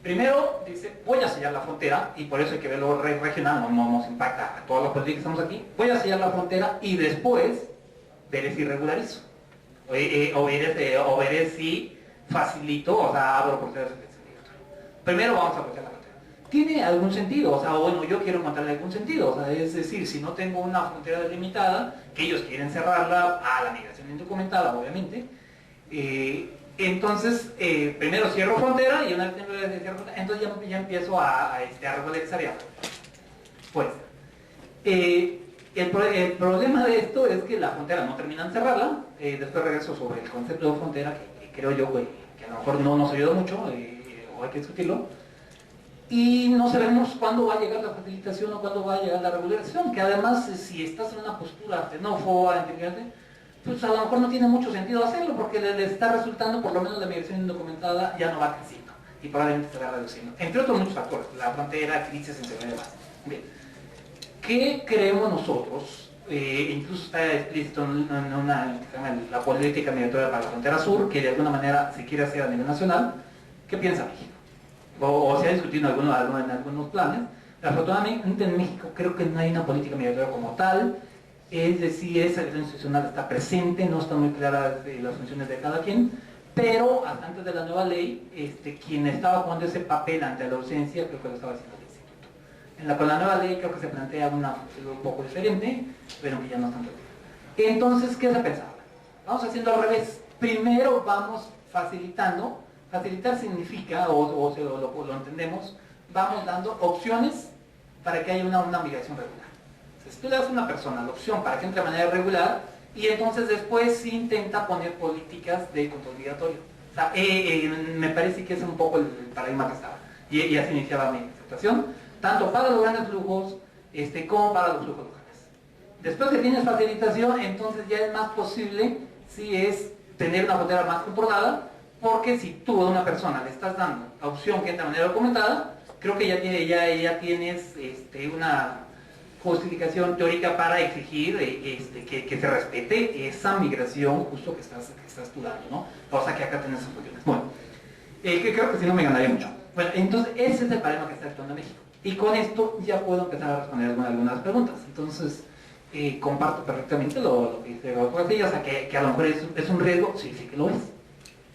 Primero dice, voy a sellar la frontera, y por eso hay que verlo regional, no nos impacta a todas las políticas que estamos aquí, voy a sellar la frontera y después veré si regularizo, o veré si facilito, o sea, abro procesos de flexibilidad. Primero vamos a bloquear la frontera. ¿Tiene algún sentido? O sea, bueno, yo quiero encontrarle algún sentido, o sea, es decir, si no tengo una frontera delimitada, que ellos quieren cerrarla a la migración indocumentada, obviamente, entonces, primero cierro frontera, y una vez que cierro frontera, entonces ya empiezo a regularizar ya. Pues, el problema de esto es que la frontera no terminan de cerrarla. Después regreso sobre el concepto de frontera, que creo yo que a lo mejor no nos ayuda mucho, o hay que discutirlo. Y no sabemos cuándo va a llegar la facilitación o cuándo va a llegar la regularización, que además, si estás en una postura xenófoba, pues a lo mejor no tiene mucho sentido hacerlo, porque le está resultando, por lo menos la migración indocumentada ya no va creciendo, y probablemente se va reduciendo, entre otros muchos factores, la frontera, crisis, inseguridad y demás. Bien. ¿Qué creemos nosotros? Incluso está explícito en una que se llama la política migratoria para la frontera sur, que de alguna manera se quiere hacer a nivel nacional. ¿Qué piensa México? O se ha discutido en algunos planes. Afortunadamente en México creo que no hay una política migratoria como tal, es decir, esa dirección institucional está presente, no están muy claras las funciones de cada quien, pero antes de la nueva ley, quien estaba jugando ese papel ante la ausencia creo que lo estaba haciendo. Con la nueva ley creo que se plantea una función un poco diferente, pero que ya no es tan Entonces, ¿qué es de pensar? Vamos haciendo al revés. Primero vamos facilitando. Facilitar significa, o lo entendemos, vamos dando opciones para que haya una migración regular. Entonces, si tú le das a una persona la opción para que entre de manera regular, y entonces después sí intenta poner políticas de control migratorio. O sea, me parece que es un poco el paradigma que estaba. Y así iniciaba mi situación, tanto para los grandes flujos como para los flujos locales. Después que tienes facilitación, entonces ya es más posible si es tener una frontera más controlada, porque si tú a una persona le estás dando la opción que entra de manera documentada, creo que ya tienes una justificación teórica para exigir que se respete esa migración justo que estás tú dando, ¿no? O sea que acá tienes esas cuestiones. Bueno, que creo que si no me ganaría mucho. Bueno, entonces ese es el paradigma que está actuando en México. Y con esto ya puedo empezar a responder algunas preguntas. Entonces, comparto perfectamente lo que dice Gabriel, o sea que a lo mejor es un riesgo, sí que lo es.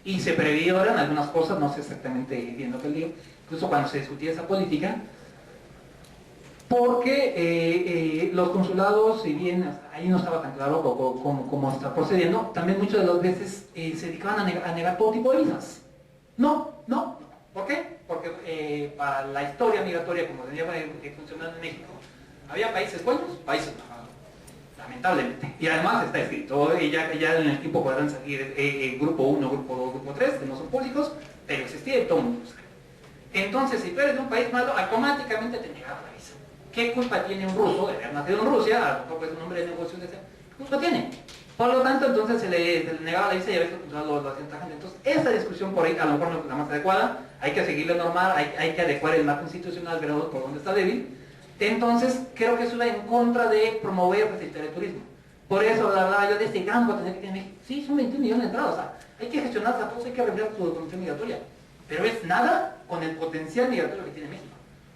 Y se previeron algunas cosas, no sé exactamente bien lo que él dijo, incluso cuando se discutía esa política, porque los consulados, si bien ahí no estaba tan claro cómo está procediendo, también muchas de las veces se dedicaban a negar todo tipo de visas. No. ¿Por qué? Porque para la historia migratoria, como tenía funcionando en México, había países buenos, países no. Lamentablemente. Y además está escrito, ya en el tiempo podrán salir grupo 1, grupo 2, grupo 3, que no son públicos, pero existía y todo el mundo lo sabe. Entonces, si tú eres de un país malo, automáticamente te negaban la visa. ¿Qué culpa tiene un ruso de haber nacido en Rusia? A lo mejor es un hombre de negocios de ese. ¿Qué culpa tiene? Por lo tanto, entonces se le negaba la visa y a veces lo hacían tajante. Entonces, esa discusión por ahí a lo mejor no es la más adecuada, hay que seguir la normal, hay que adecuar el marco institucional verlo por donde está débil. Entonces, creo que eso va en contra de promover o facilitar el turismo. Por eso hablaba yo de este gran potencial que tiene México. Sí, son 21 millones de entradas, o sea, hay que gestionar a todos, hay que arreglar su documentación migratoria. Pero es nada con el potencial migratorio que tiene México.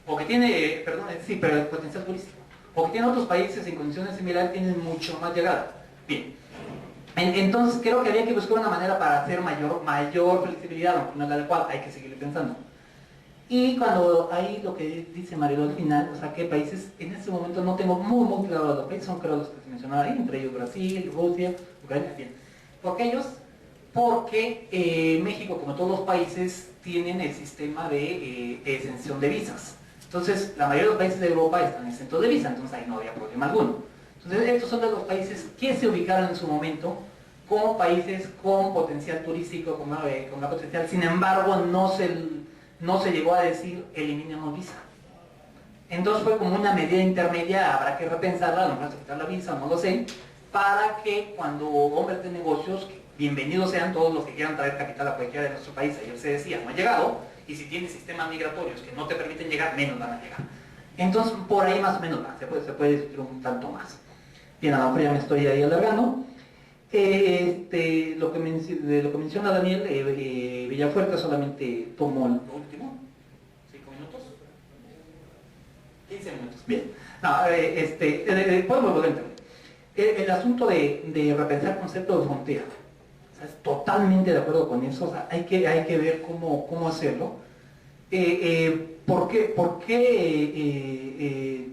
O que tiene, pero el potencial turístico. O que tiene otros países en condiciones similares, tienen mucho más llegada. Bien. Entonces, creo que había que buscar una manera para hacer mayor flexibilidad, aunque no es la adecuada, hay que seguirle pensando. Y cuando hay lo que dice Marielo al final, o sea, que países, en este momento no tengo muy claro los países, son creo los que se mencionaron ahí, entre ellos Brasil, Rusia, Ucrania, bien. ¿Por qué ellos? Porque México, como todos los países, tienen el sistema de exención de visas. Entonces, la mayoría de los países de Europa están exentos de visa, entonces ahí no había problema alguno. Entonces, estos son de los países que se ubicaron en su momento como países con potencial turístico, con una potencial, sin embargo, no se llegó a decir eliminemos visa. Entonces fue como una medida intermedia, habrá que repensarla, a lo mejor quitar la visa, no lo sé, para que cuando hombres de negocios, bienvenidos sean todos los que quieran traer capital a cualquiera de nuestro país, ayer se decía, no ha llegado, y si tienes sistemas migratorios que no te permiten llegar, menos van a llegar. Entonces por ahí más o menos va, se puede discutir un tanto más. Bien, a lo mejor ya me estoy ahí alargando. Lo que menciona Daniel Villafuerte, solamente tomo el último 5 minutos 15 minutos, bien. No, podemos volver a entender el asunto de repensar el concepto de frontera. O sea, es totalmente de acuerdo con eso, o sea, hay que ver cómo hacerlo. ¿Por qué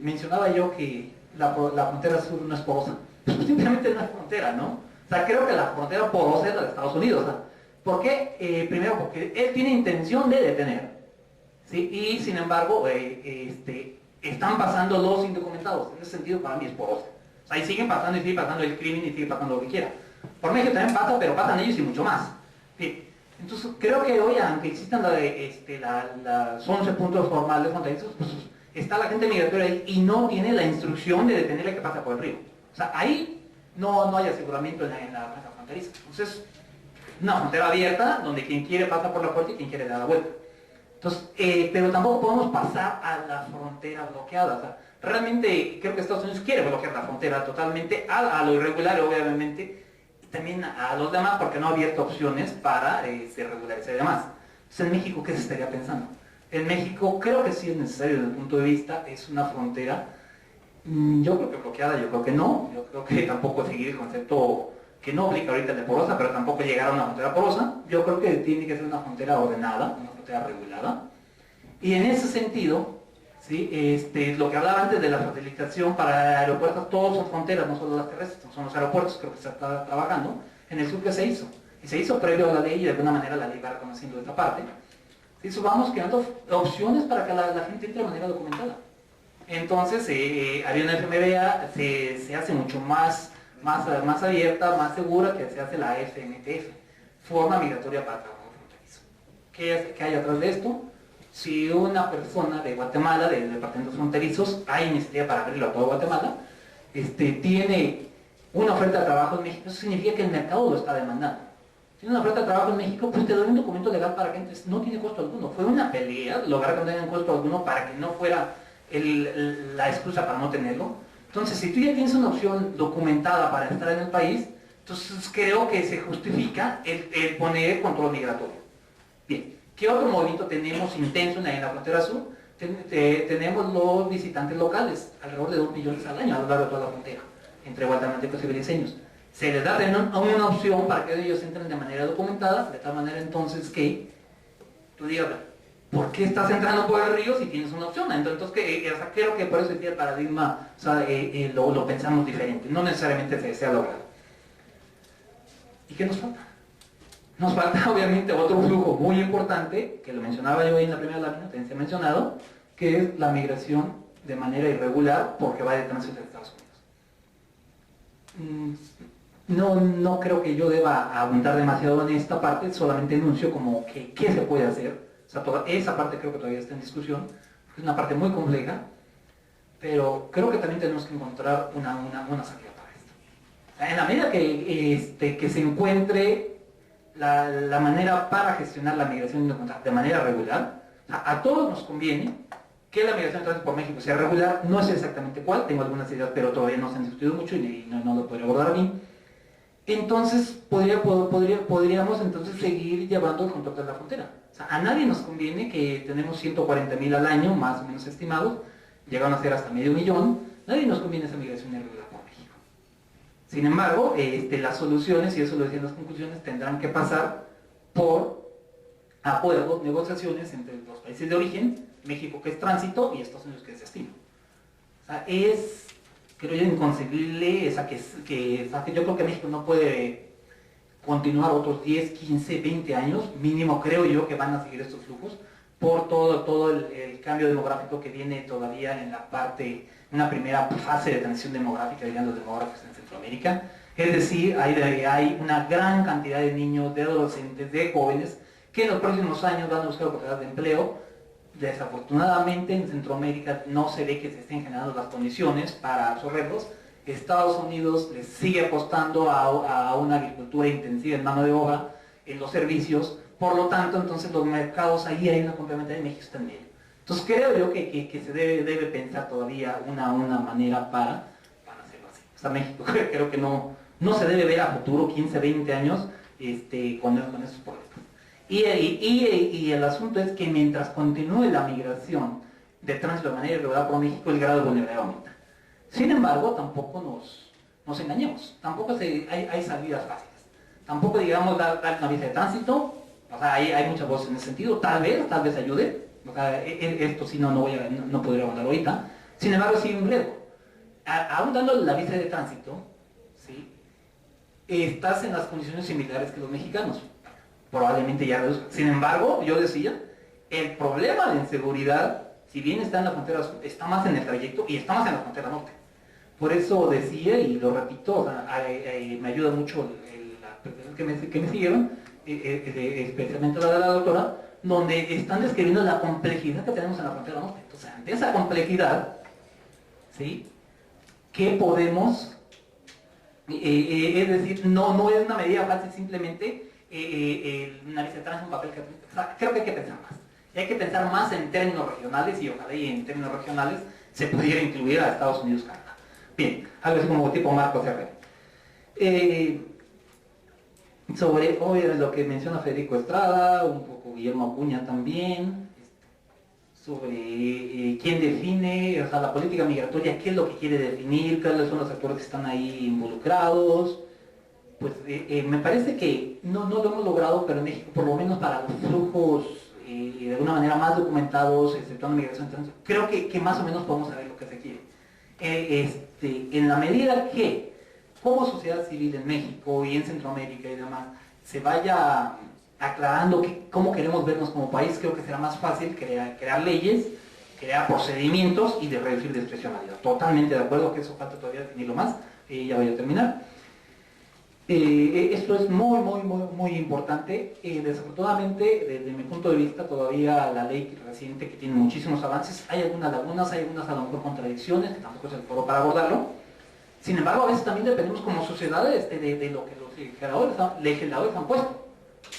mencionaba yo que la frontera sur no es porosa? Pues simplemente no es frontera, ¿no? O sea, creo que la frontera porosa es la de Estados Unidos. ¿No? ¿Por qué? Primero, porque él tiene intención de detener, ¿sí? Y sin embargo, están pasando los indocumentados. En ese sentido, para mí es porosa. O sea, ahí siguen pasando y sigue pasando el crimen y sigue pasando lo que quiera. Por México también pasa, pero pasan ellos y mucho más. ¿Sí? Entonces, creo que hoy, aunque existan los 11 puntos formales fronterizos, pues está la gente migratoria ahí y no tiene la instrucción de detenerle que pasa por el río. O sea, ahí no hay aseguramiento en la fronteriza. Entonces, una frontera abierta donde quien quiere pasa por la puerta y quien quiere dar la vuelta. Entonces, pero tampoco podemos pasar a la frontera bloqueada. O sea, realmente creo que Estados Unidos quiere bloquear la frontera totalmente a lo irregular, obviamente, y también a los demás porque no ha abierto opciones para regularizar y demás. Entonces, en México, ¿qué se estaría pensando? En México creo que sí es necesario desde el punto de vista, es una frontera. Yo creo que bloqueada, yo creo que no. Yo creo que tampoco seguir el concepto que no aplica ahorita el de porosa, pero tampoco llegar a una frontera porosa. Yo creo que tiene que ser una frontera ordenada, una frontera regulada. Y en ese sentido, ¿sí? Lo que hablaba antes de la facilitación para aeropuertos, todos son fronteras, no solo las terrestres, son los aeropuertos, creo que se está trabajando. En el sur que se hizo, y se hizo previo a la ley y de alguna manera la ley va reconociendo esta parte. Eso vamos creando opciones para que la gente entre de manera documentada. Entonces, había una FMVA, se hace mucho más abierta, más segura que se hace la FMTF, Forma Migratoria para Trabajo Fronterizo. ¿Qué hay atrás de esto? Si una persona de Guatemala, de departamentos fronterizos, hay iniciativa para abrirlo a todo Guatemala, tiene una oferta de trabajo en México, eso significa que el mercado lo está demandando. Tiene una oferta de trabajo en México, pues te doy un documento legal para que entres, no tiene costo alguno. Fue una pelea lograr que no tengan costo alguno para que no fuera la excusa para no tenerlo. Entonces, si tú ya tienes una opción documentada para estar en el país, entonces creo que se justifica el poner control migratorio. Bien, ¿qué otro movimiento tenemos intenso en la frontera sur? Tenemos los visitantes locales, alrededor de 2 millones al año a lo largo de toda la frontera, entre guatemaltecos y beliceños. Se les da una opción para que ellos entren de manera documentada, de tal manera entonces que tú digas, ¿por qué estás entrando por el río si tienes una opción? Entonces creo que por eso el paradigma, o sea, lo pensamos diferente, no necesariamente se ha logrado. ¿Y qué nos falta? Nos falta obviamente otro flujo muy importante, que lo mencionaba yo ahí en la primera lámina, también se ha mencionado, que es la migración de manera irregular porque va de tránsito a Estados Unidos. No creo que yo deba abundar demasiado en esta parte, solamente enuncio como que qué se puede hacer. O sea, esa parte creo que todavía está en discusión, es una parte muy compleja, pero creo que también tenemos que encontrar una salida para esto. En la medida que se encuentre la manera para gestionar la migración de manera regular, a todos nos conviene que la migración de tránsito por México sea regular, no sé exactamente cuál, tengo algunas ideas, pero todavía no se han discutido mucho y no lo podría abordar aquí. Entonces, podríamos entonces seguir llevando el control de la frontera. O sea, a nadie nos conviene que tenemos 140,000 al año, más o menos estimados, llegaron a ser hasta 500,000, nadie nos conviene esa migración irregular por México. Sin embargo, las soluciones, y eso lo decían las conclusiones, tendrán que pasar por acuerdos, negociaciones entre los países de origen, México que es tránsito y Estados Unidos que es destino. O sea, creo yo inconcebible, que yo creo que México no puede continuar otros 10, 15, 20 años, mínimo creo yo que van a seguir estos flujos, por todo el cambio demográfico que viene todavía en una primera fase de transición demográfica, dirían los demógrafos en Centroamérica. Es decir, hay una gran cantidad de niños, de adolescentes, de jóvenes, que en los próximos años van a buscar oportunidades de empleo. Desafortunadamente en Centroamérica no se ve que se estén generando las condiciones para absorberlos. Estados Unidos les sigue apostando a una agricultura intensiva en mano de obra, en los servicios, por lo tanto entonces los mercados ahí hay una complementariedad, México está en medio. Entonces creo yo que se debe pensar todavía una manera para hacerlo así. O sea, México creo que no se debe ver a futuro 15, 20 años con esos problemas. Y el asunto es que mientras continúe la migración de tránsito de manera irregular por México, el grado de vulnerabilidad aumenta. Sin embargo, tampoco nos engañemos, tampoco hay salidas fáciles. Tampoco, digamos, dar una visa de tránsito, o sea, hay muchas voces en ese sentido, tal vez ayude, o sea, esto sí no podría hablar ahorita. Sin embargo, sí un riesgo. Aún dando la visa de tránsito, ¿sí? Estás en las condiciones similares que los mexicanos. Probablemente ya reduzca. Sin embargo, yo decía, el problema de inseguridad, si bien está en la frontera sur, está más en el trayecto y está más en la frontera norte. Por eso decía, y lo repito, o sea, me ayuda mucho las personas que me siguieron, especialmente la de la doctora, donde están describiendo la complejidad que tenemos en la frontera norte. Entonces, ante esa complejidad, ¿sí? ¿Qué podemos? Es decir, no es una medida fácil simplemente una visa de tránsito, un papel que... O sea, creo que hay que pensar más. Y hay que pensar más en términos regionales y ojalá y en términos regionales se pudiera incluir a Estados Unidos, Canadá. Bien, algo así como tipo marco CR. Sobre lo que menciona Federico Estrada, un poco Guillermo Acuña también, sobre quién define, o sea, la política migratoria, qué es lo que quiere definir, cuáles son los actores que están ahí involucrados. Pues me parece que no lo hemos logrado, pero en México, por lo menos para los flujos de alguna manera más documentados, exceptuando migración internacional, creo que más o menos podemos saber lo que se quiere. En la medida que, como sociedad civil en México y en Centroamérica y demás, se vaya aclarando cómo queremos vernos como país, creo que será más fácil crear leyes, crear procedimientos y de reducir discrecionalidad. Totalmente de acuerdo que eso falta todavía definirlo más, ya voy a terminar. Esto es muy importante. Desafortunadamente, desde mi punto de vista, todavía la ley reciente, que tiene muchísimos avances, hay algunas lagunas, hay algunas a lo mejor contradicciones, que tampoco es el foro para abordarlo. Sin embargo, a veces también dependemos como sociedades de lo que los legisladores han puesto.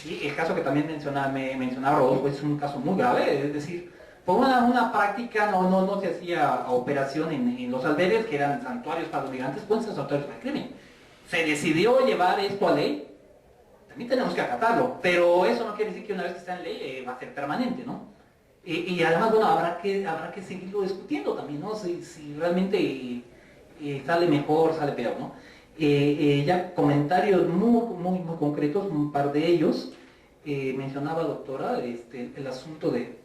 Y el caso que también mencionaba Rodolfo es un caso muy grave, es decir, por una práctica no se hacía operación en los albergues, que eran santuarios para los migrantes, pueden ser santuarios para el crimen. Se decidió llevar esto a ley, también tenemos que acatarlo, pero eso no quiere decir que una vez que está en ley va a ser permanente, ¿no? Y además, bueno, habrá que seguirlo discutiendo también, ¿no? Si realmente sale mejor, sale peor, ¿no? Ya comentarios muy concretos, un par de ellos. Mencionaba, doctora, el asunto de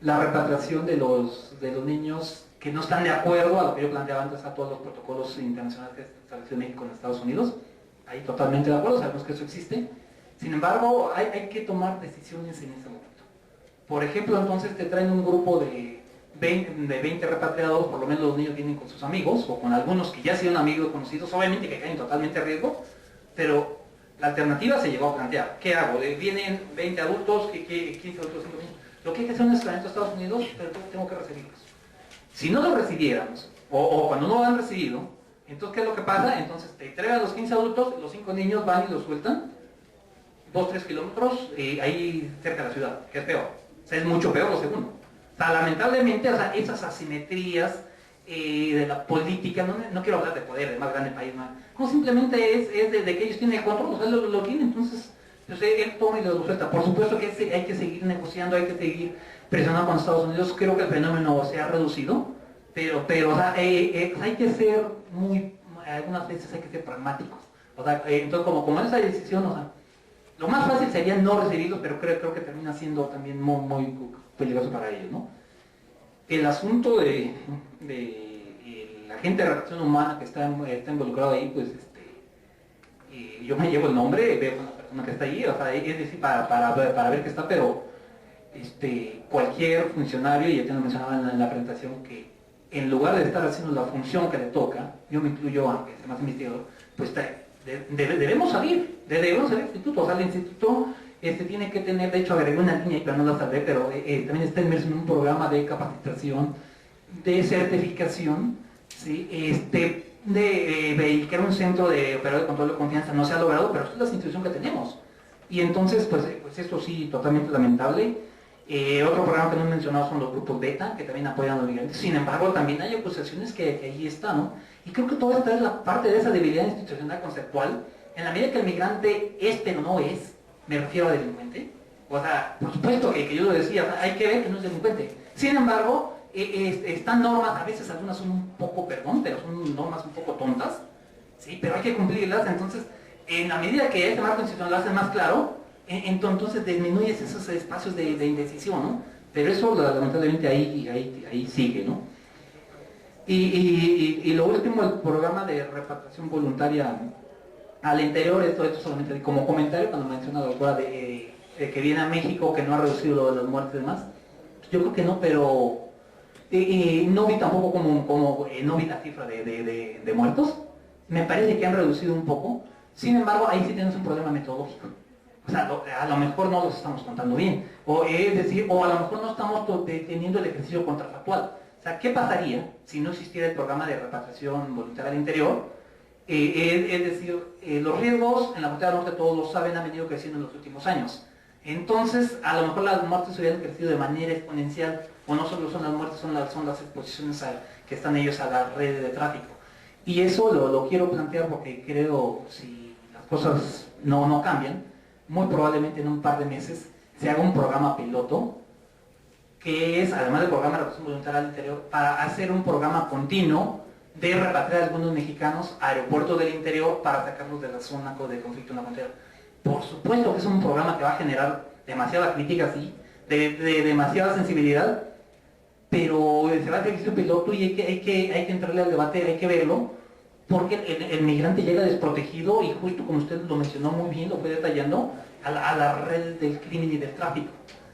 la repatriación de los niños que no están de acuerdo a lo que yo planteaba antes, a todos los protocolos internacionales que estableció México en Estados Unidos. Ahí totalmente de acuerdo, sabemos que eso existe. Sin embargo, hay que tomar decisiones en ese momento. Por ejemplo, entonces te traen un grupo de 20 repatriados, por lo menos los niños vienen con sus amigos, o con algunos que ya han sido amigos conocidos, obviamente que caen totalmente a riesgo, pero la alternativa se llegó a plantear. ¿Qué hago? Vienen 20 adultos, 15 adultos, 5 niños. Lo que hay que hacer es un extranjero a Estados Unidos, pero tengo que recibirlos. Si no lo recibiéramos, o cuando no lo han recibido, entonces ¿qué es lo que pasa? Entonces te entregan los 15 adultos, los 5 niños van y los sueltan 2-3 kilómetros ahí cerca de la ciudad, que es peor. O sea, es mucho peor lo segundo. O sea, lamentablemente, o sea, esas asimetrías de la política, no quiero hablar de poder, de más grande país, no, simplemente es de que ellos tienen el control, o sea, lo tienen, entonces él toma y lo suelta. Por supuesto que hay que seguir negociando, hay que seguir presionando con Estados Unidos. Creo que el fenómeno se ha reducido, pero o sea, hay que ser algunas veces hay que ser pragmáticos. O sea, entonces como esa decisión, o sea, lo más fácil sería no recibirlos, pero creo que termina siendo también muy peligroso para ellos, ¿no? El asunto de la agente de relación humana que está involucrado ahí, pues yo me llevo el nombre, veo a la persona que está ahí, o sea, es decir, para ver qué está, pero cualquier funcionario, y ya te lo mencionaba en la presentación, que en lugar de estar haciendo la función que le toca, yo me incluyo, aunque sea más investigador, pues debemos salir del instituto. O sea, el instituto tiene que tener, de hecho agregué una línea ahí, pero no la sabré, pero también está inmerso en un programa de capacitación, de certificación, ¿sí? De crear un centro de operador de control de confianza. No se ha logrado, pero es la institución que tenemos. Y entonces, pues esto sí, totalmente lamentable. Otro programa que no he mencionado son los grupos beta, que también apoyan a los migrantes. Sin embargo, también hay acusaciones que ahí están, ¿no? Y creo que toda esta es la parte de esa debilidad institucional conceptual. En la medida que el migrante pero no es, me refiero a delincuente. O sea, por supuesto que yo lo decía, hay que ver que no es delincuente. Sin embargo, están normas, a veces algunas son un poco, pero son normas un poco tontas, ¿sí? Pero hay que cumplirlas. Entonces, en la medida que este marco institucional lo hace más claro, entonces disminuyes esos espacios de indecisión, ¿no? Pero eso lamentablemente ahí sigue, ¿no? Y lo último, el programa de repatriación voluntaria al interior, esto solamente como comentario cuando menciona la doctora de que viene a México, que no ha reducido lo de las muertes y demás. Yo creo que no, pero no vi tampoco como no vi la cifra de muertos. Me parece que han reducido un poco. Sin embargo, ahí sí tenemos un problema metodológico. O sea, a lo mejor no los estamos contando bien. O a lo mejor no estamos teniendo el ejercicio contrafactual. O sea, ¿qué pasaría si no existiera el programa de repatriación voluntaria al interior? Es decir, los riesgos en la frontera norte, todos lo saben, han venido creciendo en los últimos años. Entonces, a lo mejor las muertes hubieran crecido de manera exponencial, o no solo son las muertes, son las exposiciones que están ellos a las redes de tráfico. Y eso lo quiero plantear porque creo, si las cosas no cambian, muy probablemente en un par de meses se haga un programa piloto, que es, además del programa de repatriación voluntaria al interior, para hacer un programa continuo de repatriar a algunos mexicanos a aeropuertos del interior para sacarlos de la zona de conflicto en la frontera. Por supuesto que es un programa que va a generar demasiada crítica, sí, de demasiada sensibilidad, pero se va a hacer un piloto y hay que entrarle al debate, hay que verlo, porque el migrante llega desprotegido y justo como usted lo mencionó muy bien, lo fue detallando, a la red del crimen y del tráfico.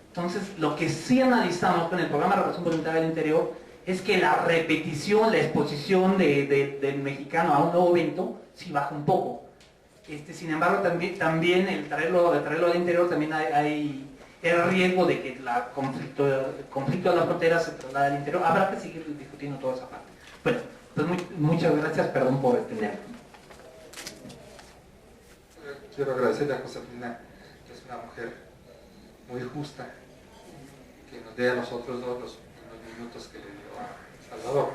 Entonces, lo que sí analizamos con el programa de Relación Voluntaria del Interior es que la repetición, la exposición del mexicano a un nuevo evento, sí baja un poco. Sin embargo, también el traerlo al interior, también hay el riesgo de que el conflicto de la frontera se traslade al interior. Habrá que seguir discutiendo toda esa parte. Bueno, pues muchas gracias, perdón por extenderme. Quiero agradecerle a Josefina, que es una mujer muy justa, que nos dé a nosotros dos los minutos que le dio a Salvador.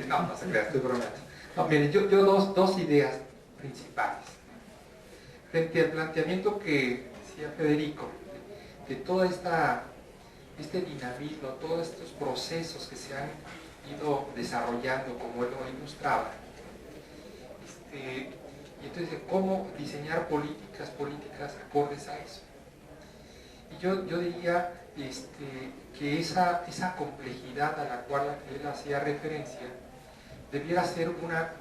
No se crea, estoy bromeando. No, miren, yo dos ideas principales. Frente al planteamiento que decía Federico, que todo este dinamismo, todos estos procesos que se han ido desarrollando, como él lo ilustraba, y entonces cómo diseñar políticas acordes a eso. Y yo diría que esa complejidad a la cual él hacía referencia debiera ser una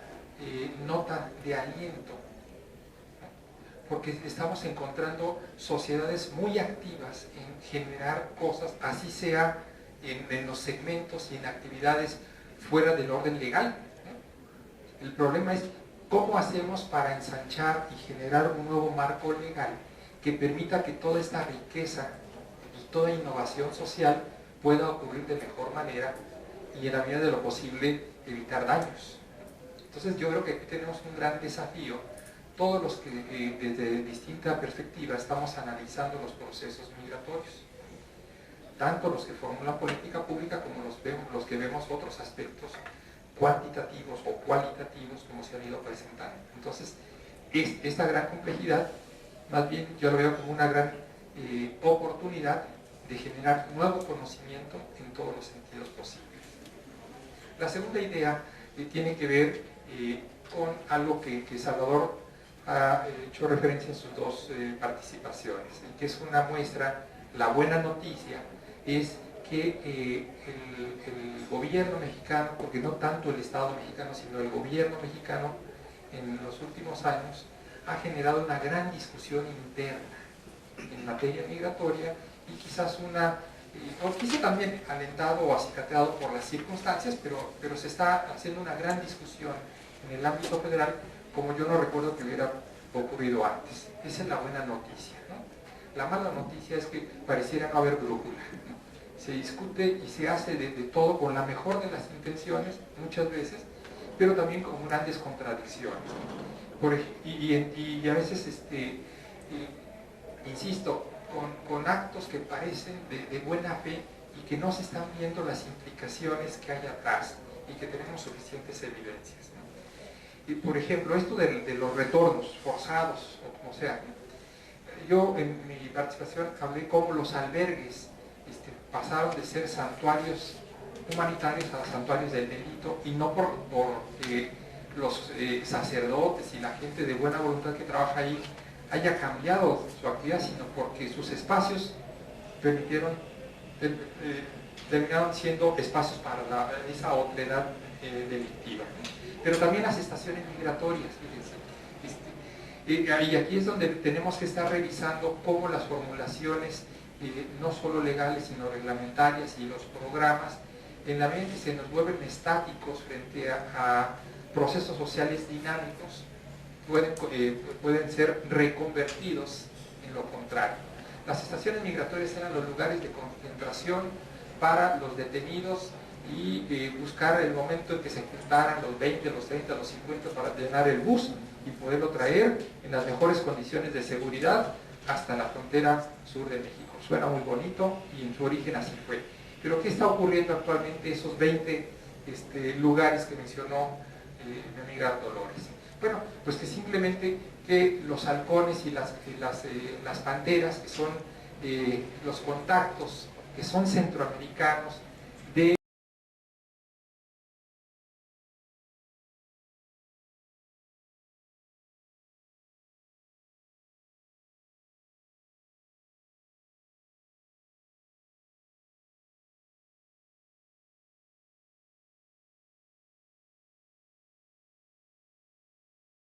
nota de aliento, porque estamos encontrando sociedades muy activas en generar cosas, así sea en los segmentos y en actividades fuera del orden legal. El problema es cómo hacemos para ensanchar y generar un nuevo marco legal que permita que toda esta riqueza y toda innovación social pueda ocurrir de mejor manera y en la medida de lo posible evitar daños. Entonces yo creo que aquí tenemos un gran desafío, todos los que desde distinta perspectiva estamos analizando los procesos migratorios, tanto los que formulan política pública como los que vemos otros aspectos cuantitativos o cualitativos como se han ido presentando. Entonces, esta gran complejidad, más bien yo lo veo como una gran oportunidad de generar nuevo conocimiento en todos los sentidos posibles. La segunda idea tiene que ver con algo que Salvador ha hecho referencia en sus dos participaciones, que es una muestra. La buena noticia es que el gobierno mexicano, porque no tanto el Estado mexicano, sino el gobierno mexicano en los últimos años ha generado una gran discusión interna en materia migratoria y quizás o quizá también alentado o acicateado por las circunstancias, pero se está haciendo una gran discusión en el ámbito federal como yo no recuerdo que hubiera ocurrido antes. Esa es la buena noticia, ¿no? La mala noticia es que pareciera no haber brújula, ¿no? Se discute y se hace de todo con la mejor de las intenciones muchas veces, pero también con grandes contradicciones. Y a veces, insisto, con actos que parecen de buena fe y que no se están viendo las implicaciones que hay atrás y que tenemos suficientes evidencias, ¿no? Y por ejemplo, esto de los retornos forzados, o como sea, yo en mi participación hablé cómo los albergues pasaron de ser santuarios humanitarios a santuarios del delito, y no porque los sacerdotes y la gente de buena voluntad que trabaja ahí haya cambiado su actividad, sino porque sus espacios terminaron siendo espacios para esa otredad delictiva. Pero también las estaciones migratorias, fíjense. Y aquí es donde tenemos que estar revisando cómo las formulaciones, no solo legales, sino reglamentarias, y los programas, en la medida que se nos vuelven estáticos frente a procesos sociales dinámicos, pueden ser reconvertidos en lo contrario. Las estaciones migratorias eran los lugares de concentración para los detenidos y buscar el momento en que se juntaran los 20, los 30, los 50 para llenar el bus y poderlo traer en las mejores condiciones de seguridad hasta la frontera sur de México. Suena muy bonito y en su origen así fue. Pero ¿qué está ocurriendo actualmente esos 20 lugares que mencionó mi amiga Dolores? Bueno, pues que simplemente que los halcones y las panteras, que son los contactos que son centroamericanos,